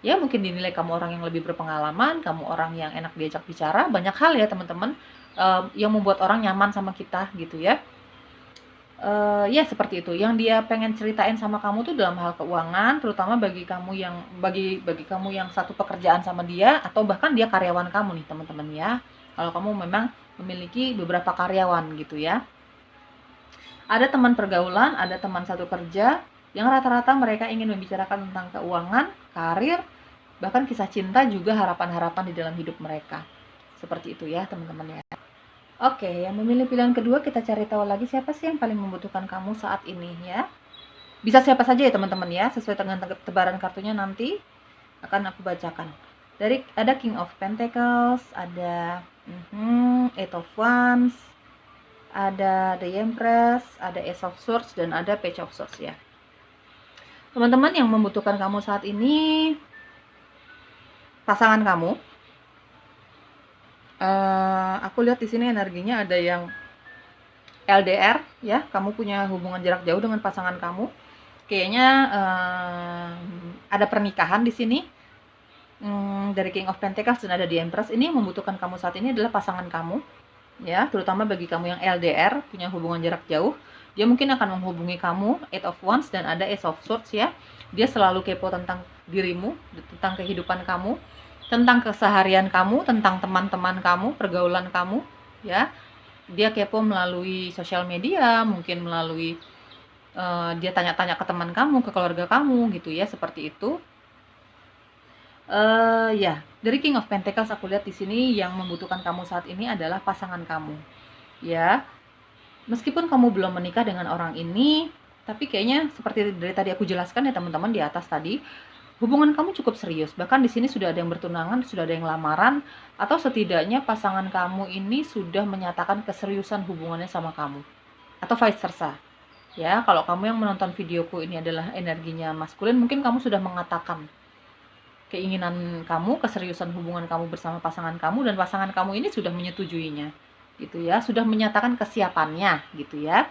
Ya mungkin dinilai kamu orang yang lebih berpengalaman, kamu orang yang enak diajak bicara, banyak hal ya teman-teman yang membuat orang nyaman sama kita gitu ya. Ya seperti itu, yang dia pengen ceritain sama kamu tuh dalam hal keuangan, terutama bagi kamu yang satu pekerjaan sama dia, atau bahkan dia karyawan kamu nih teman-teman ya. Kalau kamu memang memiliki beberapa karyawan gitu ya. Ada teman pergaulan, ada teman satu kerja, yang rata-rata mereka ingin membicarakan tentang keuangan, karir, bahkan kisah cinta, juga harapan-harapan di dalam hidup mereka. Seperti itu ya teman-teman ya. Oke, yang memilih pilihan kedua, kita cari tahu lagi siapa sih yang paling membutuhkan kamu saat ini ya. Bisa siapa saja ya teman-teman ya, sesuai dengan tebaran kartunya nanti akan aku bacakan. Ada King of Pentacles, ada Eight of Wands, ada The Empress, ada Ace of Swords, dan ada Page of Swords ya. Teman-teman yang membutuhkan kamu saat ini, pasangan kamu. Aku lihat di sini energinya ada yang LDR ya, kamu punya hubungan jarak jauh dengan pasangan kamu. Kayaknya ada pernikahan di sini. Dari King of Pentacles dan ada The Empress. Ini yang membutuhkan kamu saat ini adalah pasangan kamu ya, terutama bagi kamu yang LDR, punya hubungan jarak jauh. Dia mungkin akan menghubungi kamu. Eight of Wands dan ada Ace of Swords ya. Dia selalu kepo tentang dirimu, tentang kehidupan kamu, tentang keseharian kamu, tentang teman-teman kamu, pergaulan kamu ya. Dia kepo melalui sosial media, mungkin melalui dia tanya-tanya ke teman kamu, ke keluarga kamu gitu ya, seperti itu. Ya, dari King of Pentacles aku lihat di sini yang membutuhkan kamu saat ini adalah pasangan kamu. Ya. Meskipun kamu belum menikah dengan orang ini, tapi kayaknya seperti dari tadi aku jelaskan ya teman-teman di atas tadi, hubungan kamu cukup serius. Bahkan di sini sudah ada yang bertunangan, sudah ada yang lamaran, atau setidaknya pasangan kamu ini sudah menyatakan keseriusan hubungannya sama kamu. Atau vice versa. Ya, kalau kamu yang menonton videoku ini adalah energinya maskulin, mungkin kamu sudah mengatakan keinginan kamu, keseriusan hubungan kamu bersama pasangan kamu, dan pasangan kamu ini sudah menyetujuinya. Gitu ya, sudah menyatakan kesiapannya gitu ya.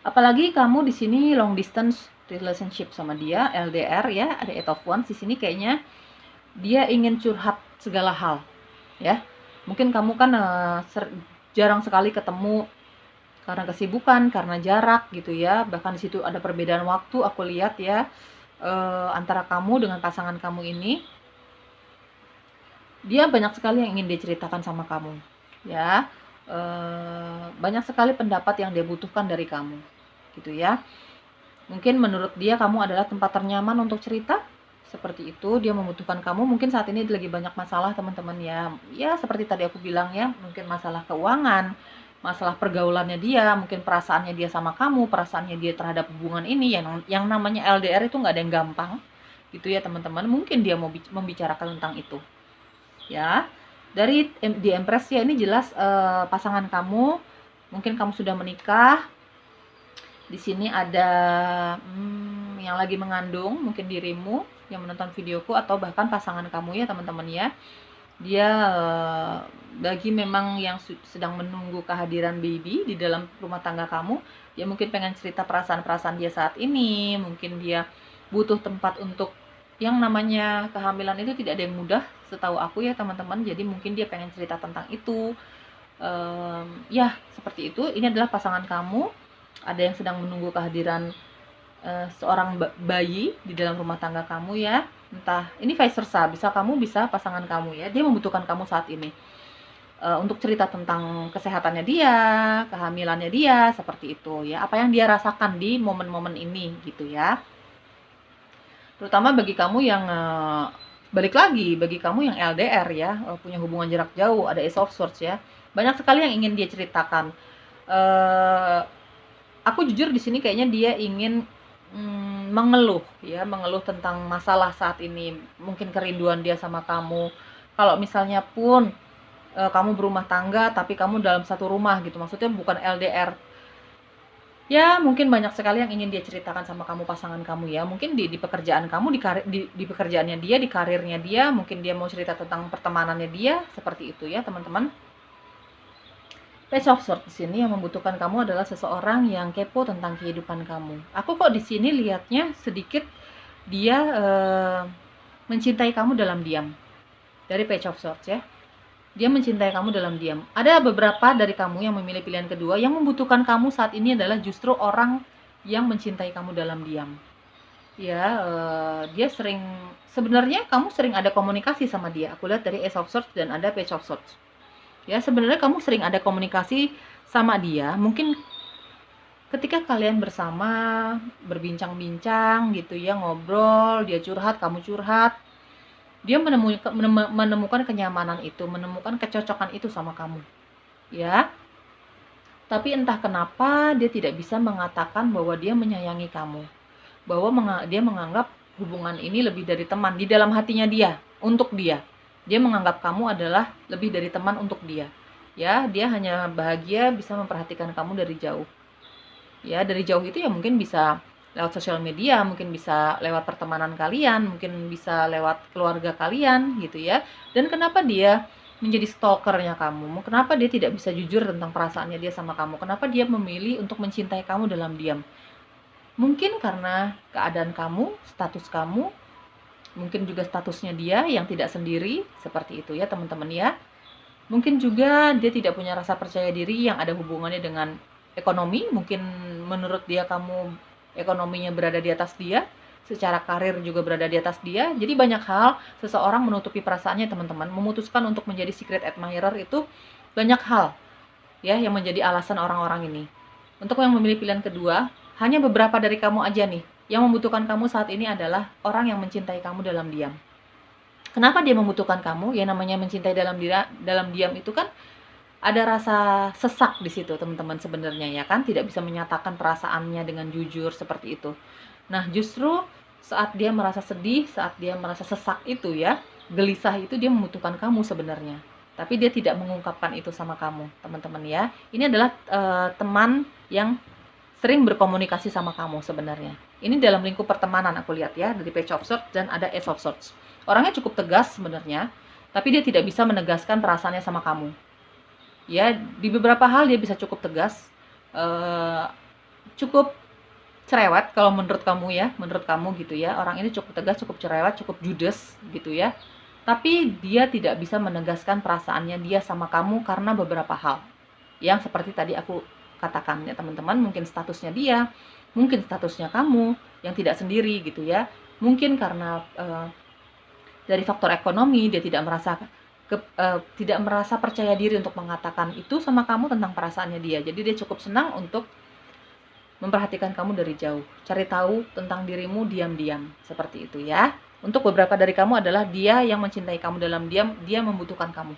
Apalagi kamu di sini long distance relationship sama dia, LDR ya, ada 8 of Wands di sini kayaknya dia ingin curhat segala hal ya. Mungkin kamu kan jarang sekali ketemu karena kesibukan, karena jarak gitu ya. Bahkan di situ ada perbedaan waktu aku lihat ya, antara kamu dengan pasangan kamu ini. Dia banyak sekali yang ingin dia ceritakan sama kamu ya. Banyak sekali pendapat yang dia butuhkan dari kamu gitu ya. Mungkin menurut dia kamu adalah tempat ternyaman untuk cerita, seperti itu. Dia membutuhkan kamu, mungkin saat ini lagi banyak masalah teman-teman ya. Ya seperti tadi aku bilang ya, mungkin masalah keuangan, masalah pergaulannya dia, mungkin perasaannya dia sama kamu, perasaannya dia terhadap hubungan ini. Yang namanya LDR itu nggak ada yang gampang gitu ya teman-teman. Mungkin dia mau membicarakan tentang itu ya. Dari di Empress ya, ini jelas pasangan kamu, mungkin kamu sudah menikah. Di sini ada yang lagi mengandung, mungkin dirimu yang menonton videoku, atau bahkan pasangan kamu ya teman-teman ya. Dia bagi memang yang sedang menunggu kehadiran baby di dalam rumah tangga kamu, dia mungkin pengen cerita perasaan-perasaan dia saat ini. Mungkin dia butuh tempat untuk, yang namanya kehamilan itu tidak ada yang mudah setahu aku ya teman-teman. Jadi mungkin dia pengen cerita tentang itu. Ya seperti itu. Ini adalah pasangan kamu. Ada yang sedang menunggu kehadiran seorang bayi di dalam rumah tangga kamu ya. Entah ini vice versa, bisa kamu, bisa pasangan kamu ya. Dia membutuhkan kamu saat ini untuk cerita tentang kesehatannya dia, kehamilannya dia, seperti itu ya. Apa yang dia rasakan di momen-momen ini gitu ya. Terutama bagi kamu yang balik lagi, bagi kamu yang LDR ya, punya hubungan jarak jauh, ada Ace of Swords ya. Banyak sekali yang ingin dia ceritakan. Aku jujur di sini kayaknya dia ingin mengeluh ya, mengeluh tentang masalah saat ini, mungkin kerinduan dia sama kamu. Kalau misalnya pun kamu berumah tangga tapi kamu dalam satu rumah gitu, maksudnya bukan LDR. Ya, mungkin banyak sekali yang ingin dia ceritakan sama kamu, pasangan kamu ya. Mungkin di pekerjaan kamu, di pekerjaannya dia, di karirnya dia, mungkin dia mau cerita tentang pertemanannya dia, seperti itu ya, teman-teman. Page of Swords di sini yang membutuhkan kamu adalah seseorang yang kepo tentang kehidupan kamu. Aku kok di sini lihatnya sedikit dia mencintai kamu dalam diam. Dari Page of Swords ya. Dia mencintai kamu dalam diam. Ada beberapa dari kamu yang memilih pilihan kedua, yang membutuhkan kamu saat ini adalah justru orang yang mencintai kamu dalam diam. Ya, dia sering, sebenarnya kamu sering ada komunikasi sama dia. Aku lihat dari Ace of Swords dan ada Page of Swords. Ya, sebenarnya kamu sering ada komunikasi sama dia. Mungkin ketika kalian bersama berbincang-bincang gitu ya, ngobrol, dia curhat, kamu curhat, dia menemukan kenyamanan itu, menemukan kecocokan itu sama kamu ya. Tapi entah kenapa dia tidak bisa mengatakan bahwa dia menyayangi kamu, bahwa dia menganggap hubungan ini lebih dari teman di dalam hatinya dia, untuk dia. Dia menganggap kamu adalah lebih dari teman untuk dia. Ya, dia hanya bahagia bisa memperhatikan kamu dari jauh. Ya, dari jauh itu ya mungkin bisa lewat sosial media, mungkin bisa lewat pertemanan kalian, mungkin bisa lewat keluarga kalian gitu ya. Dan kenapa dia menjadi stalkernya kamu? Kenapa dia tidak bisa jujur tentang perasaannya dia sama kamu? Kenapa dia memilih untuk mencintai kamu dalam diam? Mungkin karena keadaan kamu, status kamu, mungkin juga statusnya dia yang tidak sendiri, seperti itu ya teman-teman ya. Mungkin juga dia tidak punya rasa percaya diri yang ada hubungannya dengan ekonomi. Mungkin menurut dia kamu ekonominya berada di atas dia, secara karir juga berada di atas dia. Jadi banyak hal seseorang menutupi perasaannya teman-teman, memutuskan untuk menjadi secret admirer itu banyak hal ya yang menjadi alasan orang-orang ini. Untuk yang memilih pilihan kedua, hanya beberapa dari kamu aja nih yang membutuhkan kamu saat ini adalah orang yang mencintai kamu dalam diam. Kenapa dia membutuhkan kamu? Ya namanya mencintai dalam diam itu kan ada rasa sesak di situ teman-teman sebenarnya ya kan, tidak bisa menyatakan perasaannya dengan jujur seperti itu. Nah, justru saat dia merasa sedih, saat dia merasa sesak itu ya, gelisah itu dia membutuhkan kamu sebenarnya. Tapi dia tidak mengungkapkan itu sama kamu, teman-teman ya. Ini adalah teman yang sering berkomunikasi sama kamu sebenarnya. Ini dalam lingkup pertemanan aku lihat ya, dari Page of Swords dan ada Ace of Swords. Orangnya cukup tegas sebenarnya, tapi dia tidak bisa menegaskan perasaannya sama kamu. Ya, di beberapa hal dia bisa cukup tegas, cukup cerewet kalau menurut kamu ya, menurut kamu gitu ya. Orang ini cukup tegas, cukup cerewet, cukup judes gitu ya. Tapi dia tidak bisa menegaskan perasaannya dia sama kamu karena beberapa hal. Yang seperti tadi aku katakan ya teman-teman, mungkin statusnya dia, mungkin statusnya kamu yang tidak sendiri gitu ya. Mungkin karena dari faktor ekonomi dia tidak merasa percaya diri untuk mengatakan itu sama kamu tentang perasaannya dia. Jadi dia cukup senang untuk memperhatikan kamu dari jauh, cari tahu tentang dirimu diam-diam, seperti itu ya. Untuk beberapa dari kamu adalah dia yang mencintai kamu dalam diam, dia membutuhkan kamu.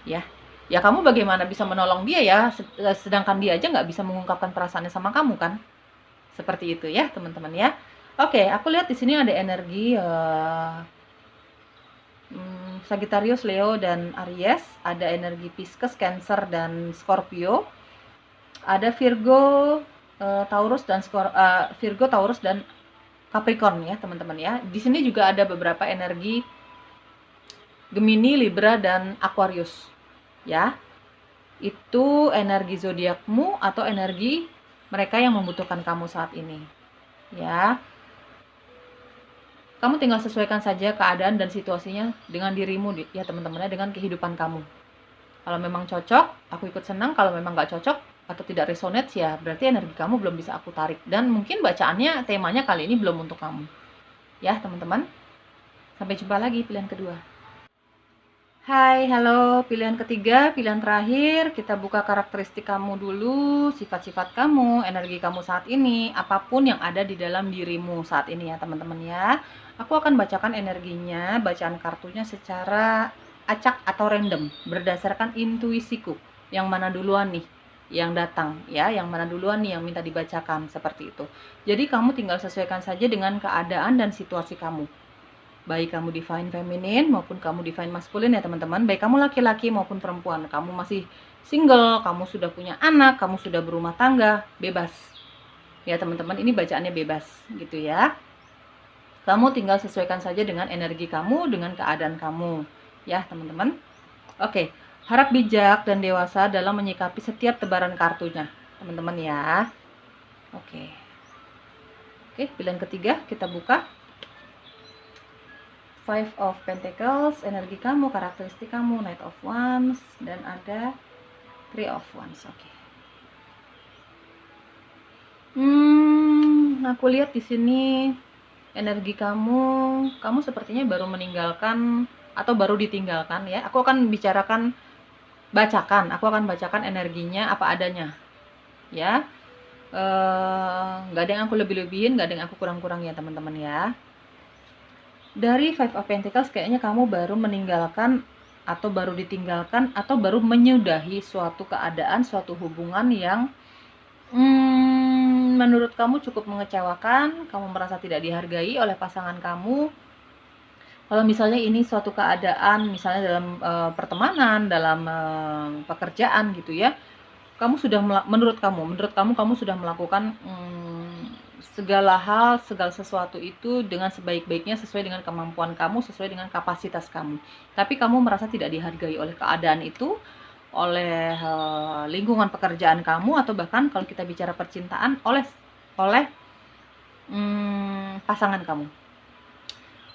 Ya. Ya kamu bagaimana bisa menolong dia ya, sedangkan dia aja nggak bisa mengungkapkan perasaannya sama kamu kan? Seperti itu ya, teman-teman ya. Oke, aku lihat di sini ada energi Sagittarius, Leo, dan Aries. Ada energi Pisces, Cancer, dan Scorpio. Ada Virgo, Taurus, dan Virgo, Taurus, dan Capricorn ya teman-teman ya. Di sini juga ada beberapa energi Gemini, Libra, dan Aquarius ya. Itu energi zodiakmu atau energi mereka yang membutuhkan kamu saat ini ya. Kamu tinggal sesuaikan saja keadaan dan situasinya dengan dirimu ya teman-teman ya, dengan kehidupan kamu. Kalau memang cocok, aku ikut senang. Kalau memang nggak cocok atau tidak resonate ya berarti energi kamu belum bisa aku tarik. Dan mungkin bacaannya, temanya kali ini belum untuk kamu. Ya teman-teman. Sampai jumpa lagi pilihan kedua. Hai, halo, pilihan ketiga, pilihan terakhir. Kita buka karakteristik kamu dulu, sifat-sifat kamu, energi kamu saat ini, apapun yang ada di dalam dirimu saat ini ya teman-teman ya. Aku akan bacakan energinya, bacaan kartunya secara acak atau random, berdasarkan intuisiku. Yang mana duluan nih yang datang ya, yang mana duluan nih yang minta dibacakan, seperti itu. Jadi kamu tinggal sesuaikan saja dengan keadaan dan situasi kamu. Baik kamu divine feminin maupun kamu divine maskulin ya teman-teman. Baik kamu laki-laki maupun perempuan. Kamu masih single, kamu sudah punya anak, kamu sudah berumah tangga, bebas. Ya teman-teman, ini bacaannya bebas gitu ya. Kamu tinggal sesuaikan saja dengan energi kamu, dengan keadaan kamu. Ya teman-teman. Oke, harap bijak dan dewasa dalam menyikapi setiap tebaran kartunya. Teman-teman ya. Oke, pilihan ketiga kita buka. Five of Pentacles, energi kamu, karakteristik kamu, Knight of Wands, dan ada Three of Wands. Oke. Aku lihat di sini energi kamu sepertinya baru meninggalkan atau baru ditinggalkan ya. Aku akan bacakan energinya apa adanya. Ya. Nggak ada yang aku lebih-lebihin, nggak ada yang aku kurang-kurang ya teman-teman ya. Dari Five of Pentacles kayaknya kamu baru meninggalkan atau baru ditinggalkan atau baru menyudahi suatu keadaan, suatu hubungan yang menurut kamu cukup mengecewakan. Kamu merasa tidak dihargai oleh pasangan kamu. Kalau misalnya ini suatu keadaan misalnya dalam pertemanan, dalam pekerjaan gitu ya, kamu sudah menurut kamu sudah melakukan segala hal, segala sesuatu itu dengan sebaik-baiknya, sesuai dengan kemampuan kamu, sesuai dengan kapasitas kamu. Tapi kamu merasa tidak dihargai oleh keadaan itu, oleh lingkungan pekerjaan kamu, atau bahkan kalau kita bicara percintaan oleh pasangan kamu.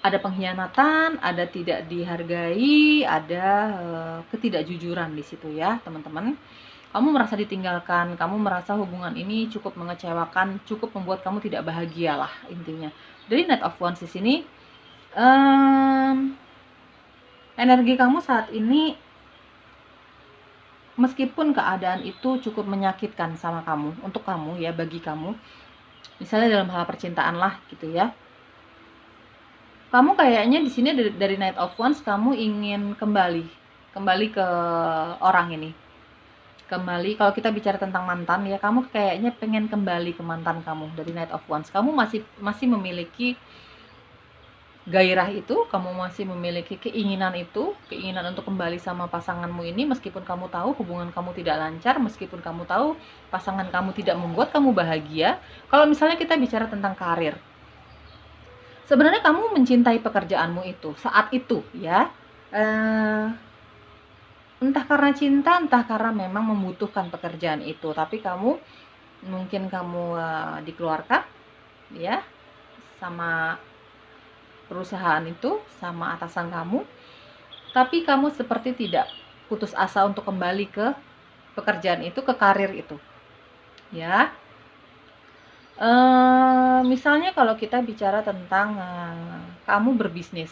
Ada pengkhianatan, ada tidak dihargai, ada ketidakjujuran di situ ya teman-teman. Kamu merasa ditinggalkan, kamu merasa hubungan ini cukup mengecewakan, cukup membuat kamu tidak bahagia lah intinya. Dari Knight of Wands di sini, energi kamu saat ini, meskipun keadaan itu cukup menyakitkan sama kamu, untuk kamu ya, bagi kamu, misalnya dalam hal percintaan lah gitu ya. Kamu kayaknya di sini dari Knight of Wands kamu ingin kembali ke orang ini. kembali. Kalau kita bicara tentang mantan ya, kamu kayaknya pengen kembali ke mantan kamu dari Knight of Wands. Kamu masih memiliki gairah itu, kamu masih memiliki keinginan itu, keinginan untuk kembali sama pasanganmu ini, meskipun kamu tahu hubungan kamu tidak lancar, meskipun kamu tahu pasangan kamu tidak membuat kamu bahagia. Kalau misalnya kita bicara tentang karir, sebenarnya kamu mencintai pekerjaanmu itu saat itu ya, entah karena cinta, entah karena memang membutuhkan pekerjaan itu, tapi mungkin kamu dikeluarkan ya sama perusahaan itu, sama atasan kamu, tapi kamu seperti tidak putus asa untuk kembali ke pekerjaan itu, ke karir itu ya. Misalnya kalau kita bicara tentang kamu berbisnis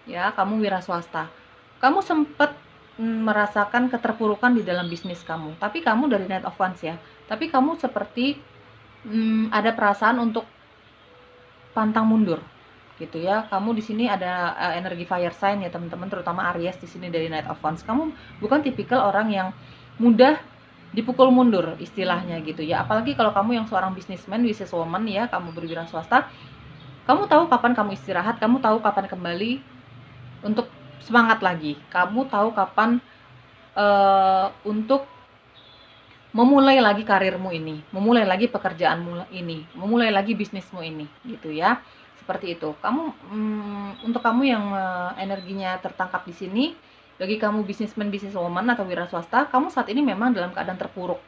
ya, kamu wira swasta, kamu sempat merasakan keterpurukan di dalam bisnis kamu, tapi kamu dari Knight of Wands ya, tapi kamu seperti ada perasaan untuk pantang mundur gitu ya. Kamu di sini ada energi fire sign ya teman-teman, terutama Aries di sini dari Knight of Wands. Kamu bukan tipikal orang yang mudah dipukul mundur istilahnya gitu ya. Apalagi kalau kamu yang seorang businessman, businesswoman ya, kamu berwira swasta, kamu tahu kapan kamu istirahat, kamu tahu kapan kembali untuk semangat lagi. Kamu tahu kapan untuk memulai lagi karirmu ini, memulai lagi pekerjaanmu ini, memulai lagi bisnismu ini gitu ya. Seperti itu. Untuk kamu yang energinya tertangkap di sini, bagi kamu businessman, businesswoman atau wira swasta, kamu saat ini memang dalam keadaan terpuruk,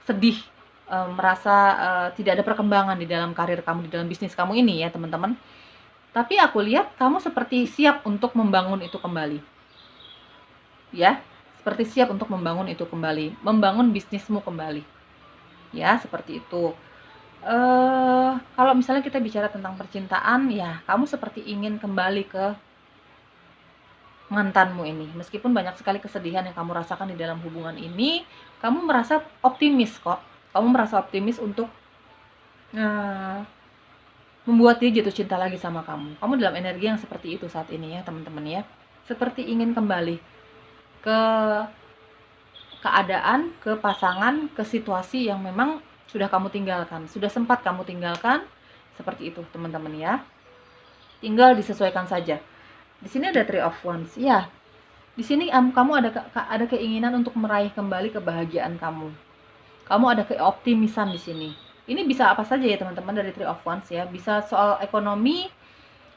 sedih, merasa tidak ada perkembangan di dalam karir kamu, di dalam bisnis kamu ini ya teman-teman. Tapi aku lihat kamu seperti siap untuk membangun itu kembali. Ya, seperti siap untuk membangun itu kembali, membangun bisnismu kembali. Ya, seperti itu. Kalau misalnya kita bicara tentang percintaan ya, kamu seperti ingin kembali ke mantanmu ini. Meskipun banyak sekali kesedihan yang kamu rasakan di dalam hubungan ini, kamu merasa optimis kok. Kamu merasa optimis untuk membuat dia jatuh cinta lagi sama kamu. Kamu dalam energi yang seperti itu saat ini ya teman-teman ya. Seperti ingin kembali ke keadaan, ke pasangan, ke situasi yang memang sudah kamu tinggalkan, sudah sempat kamu tinggalkan, seperti itu teman-teman ya. Tinggal disesuaikan saja. Di sini ada Three of Wands ya. Di sini kamu ada keinginan untuk meraih kembali kebahagiaan kamu. Kamu ada keoptimisan di sini. Ini bisa apa saja ya teman-teman dari Three of Wands ya. Bisa soal ekonomi,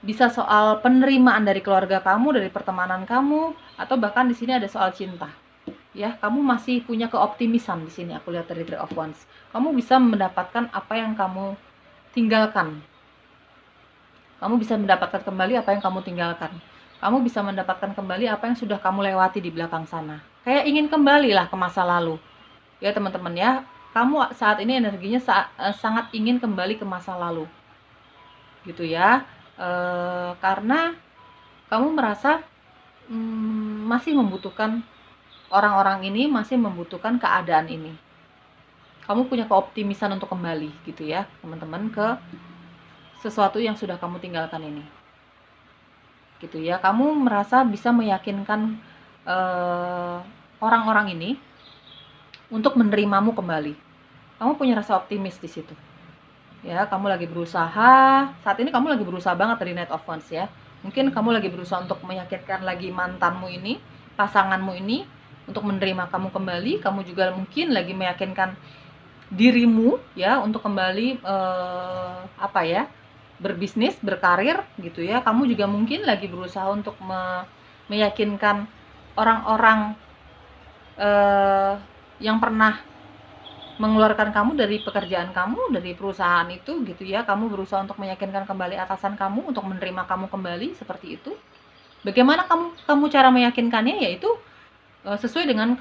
bisa soal penerimaan dari keluarga kamu, dari pertemanan kamu, atau bahkan di sini ada soal cinta. Ya, kamu masih punya keoptimisan di sini. Aku lihat dari Three of Wands. Kamu bisa mendapatkan apa yang kamu tinggalkan. Kamu bisa mendapatkan kembali apa yang kamu tinggalkan. Kamu bisa mendapatkan kembali apa yang sudah kamu lewati di belakang sana. Kayak ingin kembali lah ke masa lalu. Ya teman-teman ya, kamu saat ini energinya sangat ingin kembali ke masa lalu. Gitu ya. Karena kamu merasa masih membutuhkan orang-orang ini, masih membutuhkan keadaan ini. Kamu punya keoptimisan untuk kembali gitu ya teman-teman ke sesuatu yang sudah kamu tinggalkan ini gitu ya. Kamu merasa bisa meyakinkan orang-orang ini untuk menerimamu kembali. Kamu punya rasa optimis di situ ya. Kamu lagi berusaha, saat ini kamu lagi berusaha banget dari Knight of Wands ya. Mungkin kamu lagi berusaha untuk meyakinkan lagi mantanmu ini, pasanganmu ini, untuk menerima kamu kembali. Kamu juga mungkin lagi meyakinkan dirimu ya untuk kembali berbisnis, berkarir gitu ya. Kamu juga mungkin lagi berusaha untuk meyakinkan orang-orang yang pernah mengeluarkan kamu dari pekerjaan kamu, dari perusahaan itu gitu ya. Kamu berusaha untuk meyakinkan kembali atasan kamu untuk menerima kamu kembali, seperti itu. Bagaimana kamu cara meyakinkannya? Yaitu sesuai dengan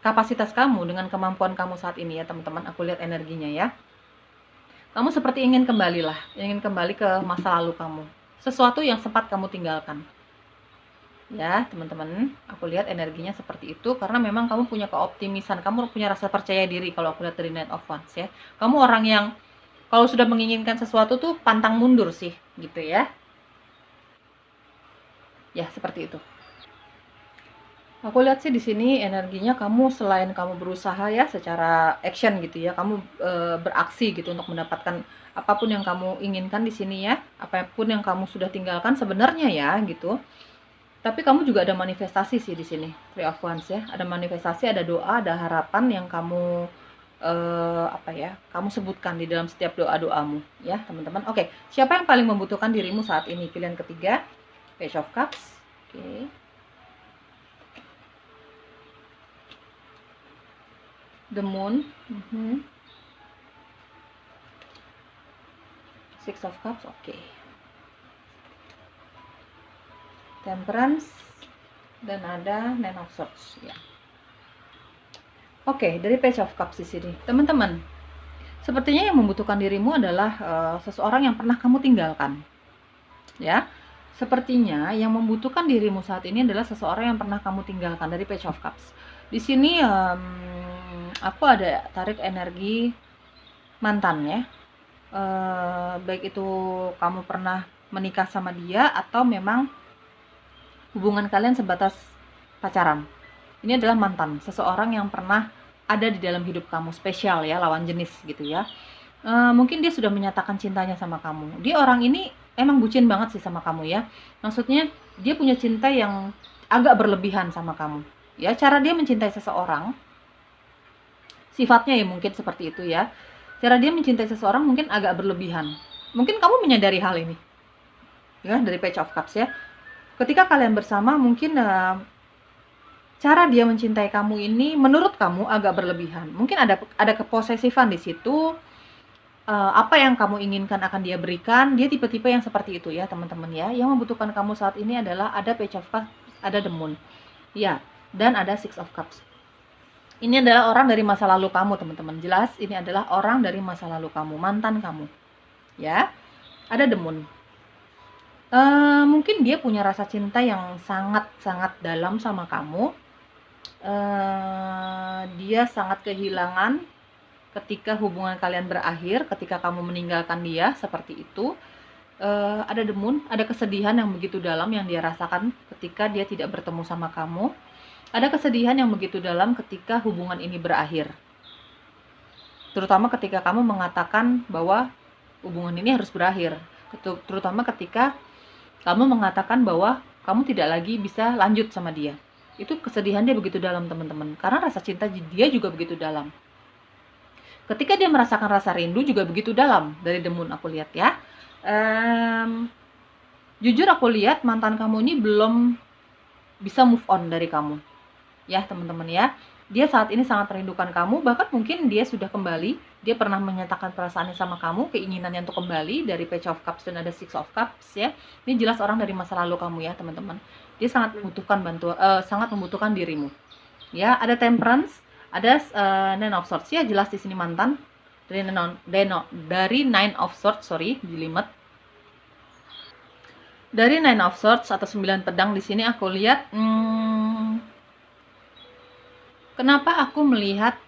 kapasitas kamu, dengan kemampuan kamu saat ini ya teman-teman. Aku lihat energinya ya. Kamu seperti ingin kembali ke masa lalu kamu, sesuatu yang sempat kamu tinggalkan. Ya teman-teman, aku lihat energinya seperti itu karena memang kamu punya keoptimisan, kamu punya rasa percaya diri kalau aku lihat dari Knight of Wands ya. Kamu orang yang kalau sudah menginginkan sesuatu tuh pantang mundur sih, gitu ya. Ya, seperti itu. Aku lihat sih di sini energinya kamu selain kamu berusaha ya secara action gitu ya, kamu beraksi gitu untuk mendapatkan apapun yang kamu inginkan di sini ya, apapun yang kamu sudah tinggalkan sebenarnya ya gitu. Tapi kamu juga ada manifestasi sih di sini, Three of Wands ya. Ada manifestasi, ada doa, ada harapan yang kamu apa ya? Kamu sebutkan di dalam setiap doa-doamu ya, teman-teman. Oke, siapa yang paling membutuhkan dirimu saat ini? Pilihan ketiga, Page of Cups. Oke. The Moon. Six of Cups. Oke. Temperance dan ada Nine of Swords ya. Oke, dari Page of Cups di sini. Teman-teman, sepertinya yang membutuhkan dirimu adalah seseorang yang pernah kamu tinggalkan. Ya. Sepertinya yang membutuhkan dirimu saat ini adalah seseorang yang pernah kamu tinggalkan dari Page of Cups. Di sini aku ada tarik energi mantan ya. Baik itu kamu pernah menikah sama dia atau memang hubungan kalian sebatas pacaran. Ini adalah mantan, seseorang yang pernah ada di dalam hidup kamu, spesial ya, lawan jenis gitu ya. Mungkin dia sudah menyatakan cintanya sama kamu. Dia orang ini emang bucin banget sih sama kamu ya. Maksudnya dia punya cinta yang agak berlebihan sama kamu. Ya, cara dia mencintai seseorang, sifatnya ya mungkin seperti itu ya. Cara dia mencintai seseorang mungkin agak berlebihan. Mungkin kamu menyadari hal ini. Ya, dari Page of Cups ya. Ketika kalian bersama mungkin cara dia mencintai kamu ini menurut kamu agak berlebihan. Mungkin ada keposesifan di situ. Apa yang kamu inginkan akan dia berikan. Dia tipe-tipe yang seperti itu ya, teman-teman ya. Yang membutuhkan kamu saat ini adalah ada Page of Cups, ada The Moon. Ya, dan ada Six of Cups. Ini adalah orang dari masa lalu kamu, teman-teman. Jelas ini adalah orang dari masa lalu kamu, mantan kamu. Ya. Ada The Moon. Mungkin dia punya rasa cinta yang sangat-sangat dalam sama kamu. Dia sangat kehilangan ketika hubungan kalian berakhir, ketika kamu meninggalkan dia, seperti itu. Ada The Moon, ada kesedihan yang begitu dalam yang dia rasakan ketika dia tidak bertemu sama kamu. Ada kesedihan yang begitu dalam ketika hubungan ini berakhir. Terutama ketika kamu mengatakan bahwa hubungan ini harus berakhir. Terutama ketika kamu mengatakan bahwa kamu tidak lagi bisa lanjut sama dia. Itu kesedihan dia begitu dalam, teman-teman. Karena rasa cinta dia juga begitu dalam. Ketika dia merasakan rasa rindu juga begitu dalam. Dari The Moon aku lihat ya. Jujur aku lihat mantan kamu ini belum bisa move on dari kamu. Ya, teman-teman ya. Dia saat ini sangat merindukan kamu. Bahkan mungkin dia sudah kembali. Dia pernah menyatakan perasaannya sama kamu. Keinginannya untuk kembali. Dari Page of Cups dan ada Six of Cups ya. Ini jelas orang dari masa lalu kamu ya, teman-teman. Dia sangat membutuhkan sangat membutuhkan dirimu. Ya, ada Temperance, ada Nine of Swords ya, jelas di sini mantan. Dari Nine of Swords, jelimet. Dari Nine of Swords atau 9 pedang di sini aku lihat kenapa aku melihat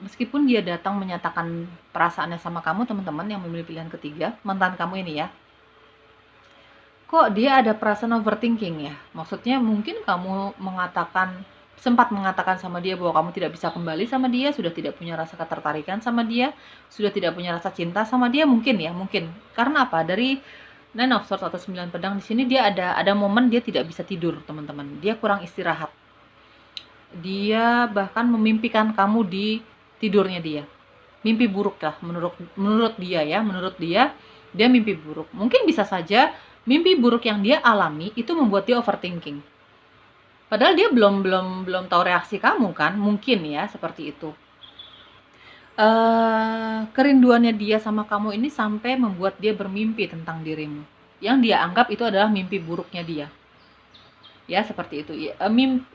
meskipun dia datang menyatakan perasaannya sama kamu, teman-teman yang memilih pilihan ketiga, mantan kamu ini ya. Kok dia ada perasaan overthinking ya? Maksudnya mungkin kamu sempat mengatakan sama dia bahwa kamu tidak bisa kembali sama dia, sudah tidak punya rasa ketertarikan sama dia, sudah tidak punya rasa cinta sama dia, mungkin ya, mungkin. Karena apa? Dari Nine of Swords atau 9 pedang di sini dia ada momen dia tidak bisa tidur, teman-teman. Dia kurang istirahat. Dia bahkan memimpikan kamu di tidurnya dia. Mimpi buruk lah menurut dia ya, dia mimpi buruk. Mungkin bisa saja mimpi buruk yang dia alami itu membuat dia overthinking. Padahal dia belum tahu reaksi kamu kan, mungkin ya seperti itu. Kerinduannya dia sama kamu ini sampai membuat dia bermimpi tentang dirimu. Yang dia anggap itu adalah mimpi buruknya dia. Ya seperti itu.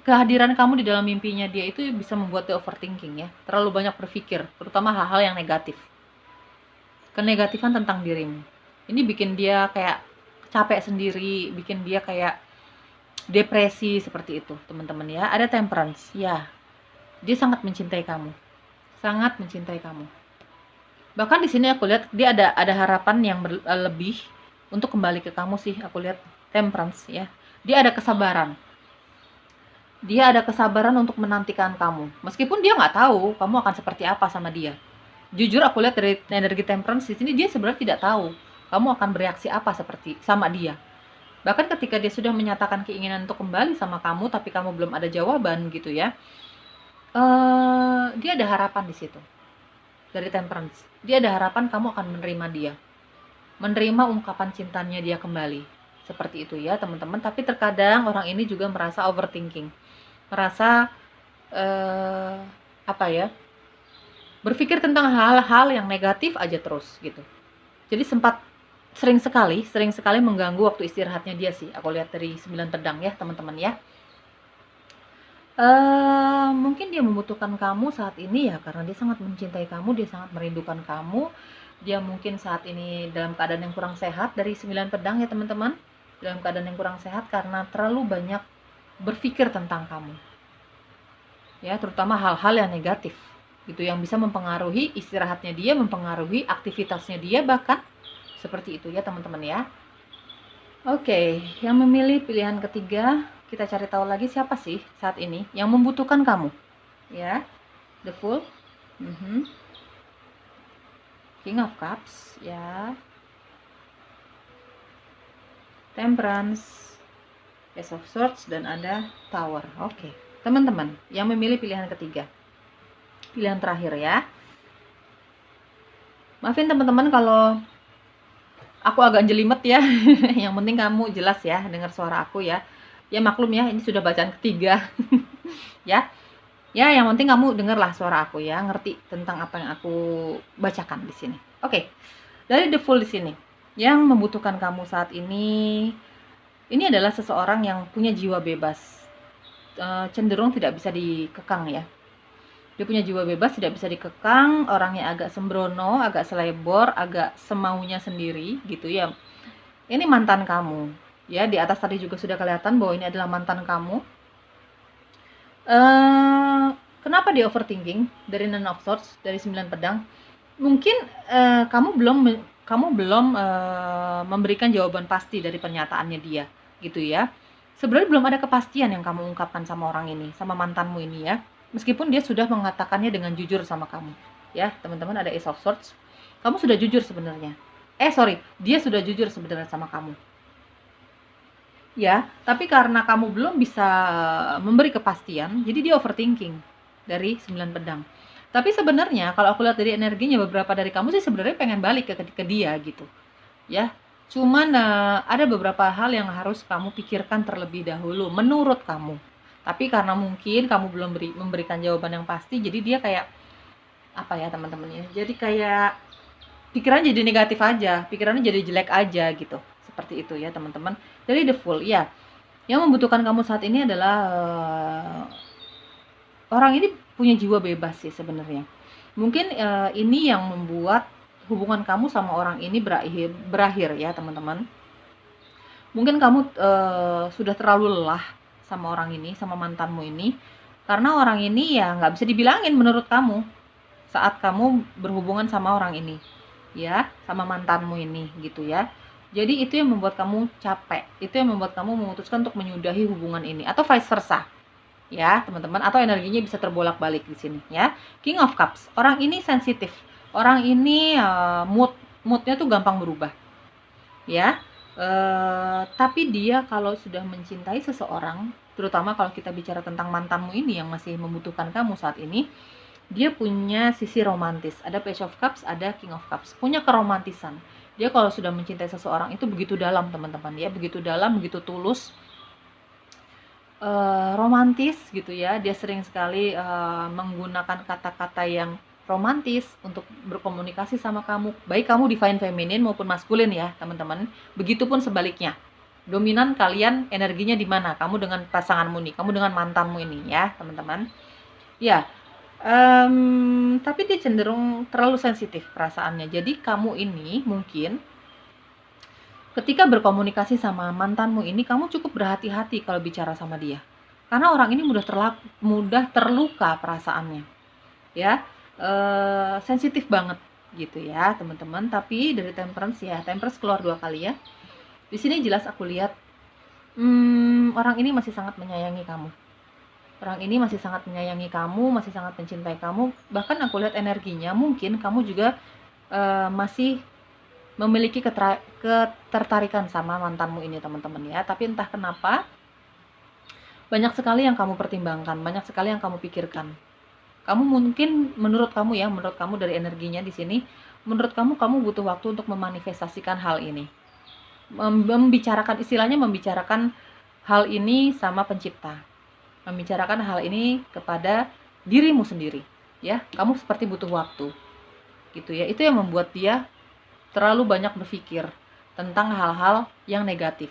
Kehadiran kamu di dalam mimpinya dia itu bisa membuat dia overthinking ya. Terlalu banyak berpikir, terutama hal-hal yang negatif. Kenegatifan tentang dirimu. Ini bikin dia kayak capek sendiri, bikin dia kayak depresi seperti itu, teman-teman ya. Ada Temperance, ya. Dia sangat mencintai kamu. Sangat mencintai kamu. Bahkan di sini aku lihat dia ada harapan yang lebih untuk kembali ke kamu sih, aku lihat Temperance ya. Dia ada kesabaran. Dia ada kesabaran untuk menantikan kamu. Meskipun dia nggak tahu kamu akan seperti apa sama dia. Jujur aku lihat dari energi temperance di sini, dia sebenarnya tidak tahu kamu akan bereaksi apa seperti sama dia. Bahkan ketika dia sudah menyatakan keinginan untuk kembali sama kamu, tapi kamu belum ada jawaban gitu ya. Dia ada harapan di situ. Dari temperance. Dia ada harapan kamu akan menerima dia. Menerima ungkapan cintanya dia kembali. Seperti itu ya teman-teman. Tapi terkadang orang ini juga merasa overthinking. Merasa apa ya? Berpikir tentang hal-hal yang negatif aja terus gitu. Jadi sering sekali mengganggu waktu istirahatnya dia sih. Aku lihat dari 9 pedang ya teman-teman ya. Mungkin dia membutuhkan kamu saat ini ya karena dia sangat mencintai kamu, dia sangat merindukan kamu. Dia mungkin saat ini dalam keadaan yang kurang sehat dari 9 pedang ya teman-teman. Dalam keadaan yang kurang sehat karena terlalu banyak berpikir tentang kamu. Ya, terutama hal-hal yang negatif. Gitu yang bisa mempengaruhi istirahatnya dia, mempengaruhi aktivitasnya dia bahkan seperti itu ya teman-teman ya. Oke, yang memilih pilihan ketiga, kita cari tahu lagi siapa sih saat ini yang membutuhkan kamu. Ya, the Fool, King of Cups, ya, Temperance, Ace of Swords, dan ada Tower. Oke, teman-teman yang memilih pilihan ketiga, pilihan terakhir ya. Maafin teman-teman kalau aku agak jelimet ya. Yang penting kamu jelas ya dengar suara aku ya. Ya maklum ya, ini sudah bacaan ketiga. Ya. Ya, yang penting kamu dengarlah suara aku ya, ngerti tentang apa yang aku bacakan di sini. Oke. Dari The Fool di sini, yang membutuhkan kamu saat ini adalah seseorang yang punya jiwa bebas. Cenderung tidak bisa dikekang ya. Dia punya jiwa bebas, tidak bisa dikekang, orangnya agak sembrono, agak selebor, agak semaunya sendiri gitu ya. Ini mantan kamu. Ya, di atas tadi juga sudah kelihatan bahwa ini adalah mantan kamu. Kenapa dia overthinking dari Nine of Swords, dari 9 pedang? Mungkin kamu belum memberikan jawaban pasti dari pernyataannya dia, gitu ya. Sebenarnya belum ada kepastian yang kamu ungkapkan sama orang ini, sama mantanmu ini ya. Meskipun dia sudah mengatakannya dengan jujur sama kamu, ya teman-teman, ada Ace of Swords. Kamu sudah jujur sebenarnya. Dia sudah jujur sebenarnya sama kamu. Ya, tapi karena kamu belum bisa memberi kepastian, jadi dia overthinking dari 9 pedang. Tapi sebenarnya kalau aku lihat dari energinya, beberapa dari kamu sih sebenarnya pengen balik ke dia gitu. Ya, cuman ada beberapa hal yang harus kamu pikirkan terlebih dahulu menurut kamu. Tapi karena mungkin kamu belum memberikan jawaban yang pasti, jadi dia kayak apa ya teman-teman ya. Jadi kayak pikirannya jadi negatif aja, pikirannya jadi jelek aja gitu. Seperti itu ya teman-teman. Dari The Fool ya, yang membutuhkan kamu saat ini adalah orang ini punya jiwa bebas sih sebenarnya. Mungkin ini yang membuat hubungan kamu sama orang ini berakhir ya teman-teman. Mungkin kamu sudah terlalu lelah sama orang ini, sama mantanmu ini, karena orang ini ya nggak bisa dibilangin menurut kamu saat kamu berhubungan sama orang ini, ya, sama mantanmu ini gitu ya. Jadi itu yang membuat kamu capek, itu yang membuat kamu memutuskan untuk menyudahi hubungan ini, atau vice versa, ya teman-teman, atau energinya bisa terbolak-balik di sini, ya. King of Cups, orang ini sensitif, orang ini moodnya tuh gampang berubah, ya. Tapi dia kalau sudah mencintai seseorang, terutama kalau kita bicara tentang mantanmu ini yang masih membutuhkan kamu saat ini, dia punya sisi romantis. Ada Page of Cups, ada King of Cups, punya keromantisan. Dia kalau sudah mencintai seseorang itu begitu dalam teman-teman ya, begitu dalam, begitu tulus, romantis gitu ya. Dia sering sekali menggunakan kata-kata yang romantis untuk berkomunikasi sama kamu, baik kamu divine feminine maupun maskulin ya teman-teman. Begitupun sebaliknya, dominan kalian energinya di mana, kamu dengan pasanganmu nih, kamu dengan mantanmu ini ya teman-teman ya. Tapi dia cenderung terlalu sensitif perasaannya. Jadi kamu ini mungkin ketika berkomunikasi sama mantanmu ini, kamu cukup berhati-hati kalau bicara sama dia. Karena orang ini mudah terluka perasaannya. Ya, sensitif banget gitu ya, teman-teman. Tapi dari Temperance ya, Temperance keluar 2 kali ya. Di sini jelas aku lihat orang ini masih sangat menyayangi kamu. Orang ini masih sangat menyayangi kamu, masih sangat mencintai kamu. Bahkan aku lihat energinya, mungkin kamu juga masih memiliki ketertarikan sama mantanmu ini teman-teman ya. Tapi entah kenapa banyak sekali yang kamu pertimbangkan, banyak sekali yang kamu pikirkan. Kamu mungkin menurut kamu dari energinya di sini, menurut kamu butuh waktu untuk memanifestasikan hal ini. Membicarakan hal ini sama pencipta. Membicarakan hal ini kepada dirimu sendiri, ya. Kamu seperti butuh waktu. Gitu ya. Itu yang membuat dia terlalu banyak berpikir tentang hal-hal yang negatif.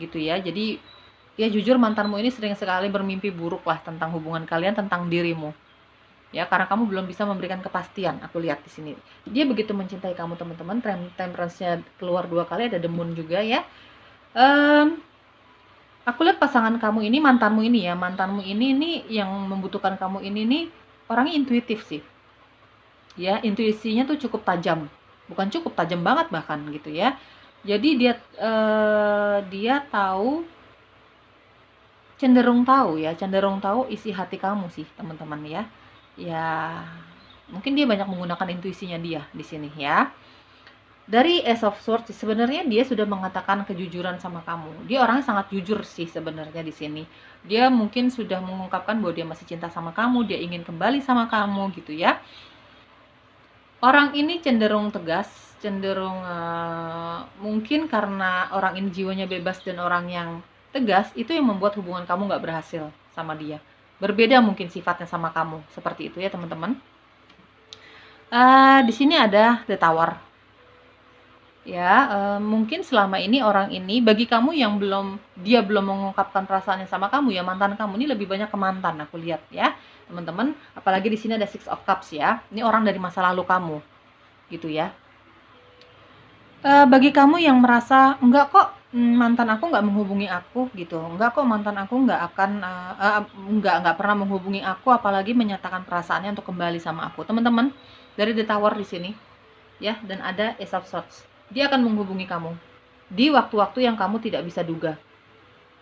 Gitu ya. Jadi ya jujur mantanmu ini sering sekali bermimpi buruk lah tentang hubungan kalian, tentang dirimu. Ya, karena kamu belum bisa memberikan kepastian. Aku lihat di sini. Dia begitu mencintai kamu, teman-teman. Temperance-nya keluar 2 kali, ada The Moon juga ya. Aku lihat pasangan kamu ini, mantanmu ini yang membutuhkan kamu ini nih orangnya intuitif sih. Ya, intuisinya tuh cukup tajam. Bukan cukup tajam banget bahkan gitu ya. Jadi dia cenderung tahu isi hati kamu sih, teman-teman ya. Ya, mungkin dia banyak menggunakan intuisinya dia di sini ya. Dari Ace of Swords sebenarnya dia sudah mengatakan kejujuran sama kamu. Dia orangnya sangat jujur sih sebenarnya di sini. Dia mungkin sudah mengungkapkan bahwa dia masih cinta sama kamu, dia ingin kembali sama kamu gitu ya. Orang ini cenderung tegas, mungkin karena orang ini jiwanya bebas dan orang yang tegas, itu yang membuat hubungan kamu nggak berhasil sama dia. Berbeda mungkin sifatnya sama kamu, seperti itu ya teman-teman. Di sini ada The Tower. Ya, mungkin selama ini orang ini bagi kamu yang dia belum mengungkapkan perasaannya sama kamu ya, mantan kamu ini lebih banyak ke mantan aku lihat ya, teman-teman. Apalagi di sini ada Six of Cups ya. Ini orang dari masa lalu kamu. Gitu ya. Bagi kamu yang merasa enggak kok mantan aku nggak menghubungi aku gitu. Enggak kok mantan aku nggak akan nggak pernah menghubungi aku apalagi menyatakan perasaannya untuk kembali sama aku. Teman-teman, dari The Tower di sini ya, dan ada Ace of Swords. Dia akan menghubungi kamu di waktu-waktu yang kamu tidak bisa duga.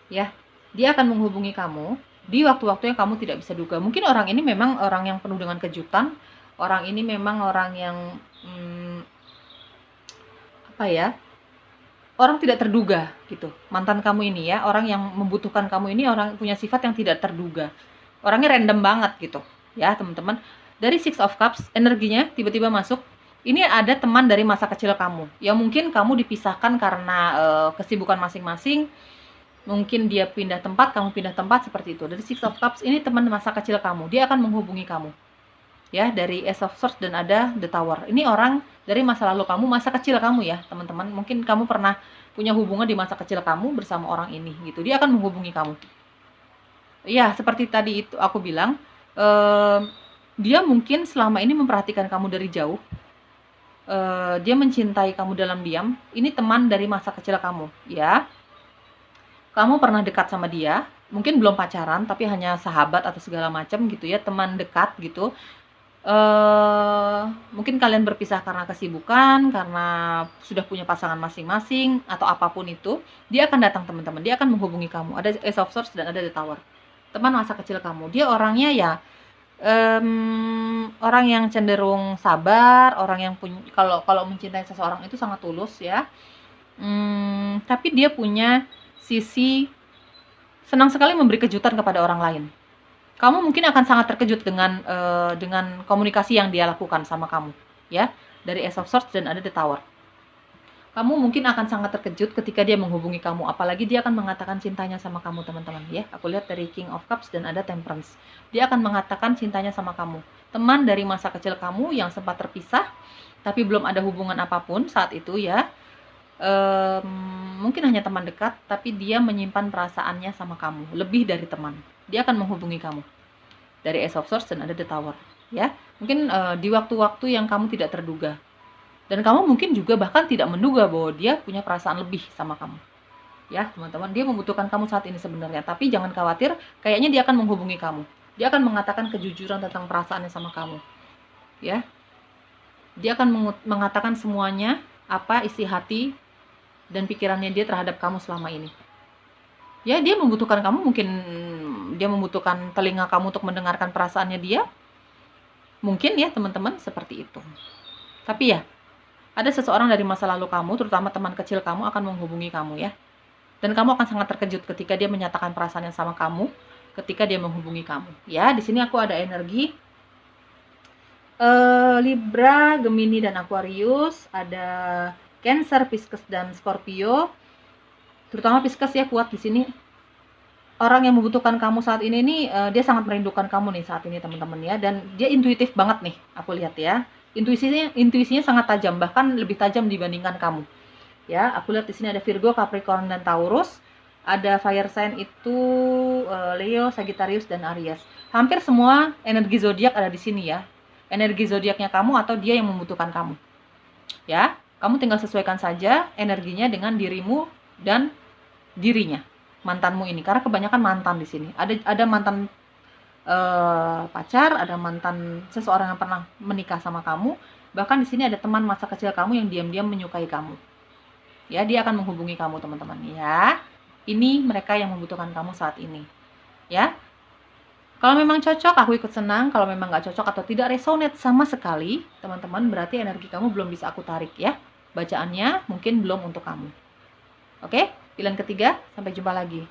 Ya, dia akan menghubungi kamu di waktu-waktu yang kamu tidak bisa duga. Mungkin orang ini memang orang yang penuh dengan kejutan. Orang ini memang orang yang orang tidak terduga gitu. Mantan kamu ini ya, orang yang membutuhkan kamu ini orang punya sifat yang tidak terduga. Orangnya random banget gitu. Ya, teman-teman. Dari Six of Cups, energinya tiba-tiba masuk. Ini ada teman dari masa kecil kamu. Ya mungkin kamu dipisahkan karena kesibukan masing-masing. Mungkin dia pindah tempat, kamu pindah tempat, seperti itu. Dari Six of Cups ini teman masa kecil kamu. Dia akan menghubungi kamu. Ya, dari Ace of Swords dan ada The Tower. Ini orang dari masa lalu kamu, masa kecil kamu ya, teman-teman. Mungkin kamu pernah punya hubungan di masa kecil kamu bersama orang ini gitu. Dia akan menghubungi kamu. Ya, seperti tadi itu aku bilang, dia mungkin selama ini memperhatikan kamu dari jauh. Dia mencintai kamu dalam diam. Ini teman dari masa kecil kamu, ya. Kamu pernah dekat sama dia, mungkin belum pacaran, tapi hanya sahabat atau segala macam gitu ya, teman dekat gitu. Mungkin kalian berpisah karena kesibukan, karena sudah punya pasangan masing-masing, atau apapun itu. Dia akan datang teman-teman, dia akan menghubungi kamu. Ada Ace of Swords dan ada The Tower. Teman masa kecil kamu. Dia orangnya ya orang yang cenderung sabar, orang yang kalau mencintai seseorang itu sangat tulus ya. Tapi dia punya sisi senang sekali memberi kejutan kepada orang lain. Kamu mungkin akan sangat terkejut dengan komunikasi yang dia lakukan sama kamu, ya. Dari Ace of Swords dan ada The Tower. Kamu mungkin akan sangat terkejut ketika dia menghubungi kamu, apalagi dia akan mengatakan cintanya sama kamu, teman-teman, ya. Aku lihat dari King of Cups dan ada Temperance. Dia akan mengatakan cintanya sama kamu. Teman dari masa kecil kamu yang sempat terpisah, tapi belum ada hubungan apapun saat itu, ya. Mungkin hanya teman dekat, tapi dia menyimpan perasaannya sama kamu, lebih dari teman. Dia akan menghubungi kamu. Dari Ace of Swords dan ada The Tower, ya. Mungkin di waktu-waktu yang kamu tidak terduga. Dan kamu mungkin juga bahkan tidak menduga bahwa dia punya perasaan lebih sama kamu. Ya, teman-teman, dia membutuhkan kamu saat ini sebenarnya. Tapi jangan khawatir, kayaknya dia akan menghubungi kamu. Dia akan mengatakan kejujuran tentang perasaannya sama kamu. Ya. Dia akan mengatakan semuanya, apa isi hati dan pikirannya dia terhadap kamu selama ini. Ya, dia membutuhkan kamu mungkin dia membutuhkan telinga kamu untuk mendengarkan perasaannya dia. Mungkin ya teman-teman seperti itu. Tapi ya, ada seseorang dari masa lalu kamu, terutama teman kecil kamu akan menghubungi kamu ya. Dan kamu akan sangat terkejut ketika dia menyatakan perasaan yang sama kamu, ketika dia menghubungi kamu. Ya, di sini aku ada energi Libra, Gemini, dan Aquarius. Ada Cancer, Pisces, dan Scorpio. Terutama Pisces ya kuat di sini. Orang yang membutuhkan kamu saat ini nih, dia sangat merindukan kamu nih saat ini teman-teman ya. Dan dia intuitif banget nih, aku lihat ya. Intuisinya sangat tajam, bahkan lebih tajam dibandingkan kamu. Ya, aku lihat di sini ada Virgo, Capricorn, dan Taurus. Ada fire sign itu Leo, Sagittarius, dan Aries. Hampir semua energi zodiak ada di sini ya. Energi zodiaknya kamu atau dia yang membutuhkan kamu. Ya, kamu tinggal sesuaikan saja energinya dengan dirimu dan dirinya, mantanmu ini. Karena kebanyakan mantan di sini. Ada mantan pacar, ada mantan seseorang yang pernah menikah sama kamu. Bahkan di sini ada teman masa kecil kamu yang diam-diam menyukai kamu. Ya, dia akan menghubungi kamu teman-teman ya. Ini mereka yang membutuhkan kamu saat ini. Ya. Kalau memang cocok, aku ikut senang. Kalau memang nggak cocok atau tidak resonate sama sekali, teman-teman, berarti energi kamu belum bisa aku tarik ya. Bacaannya mungkin belum untuk kamu. Oke? Pilihan ketiga, sampai jumpa lagi.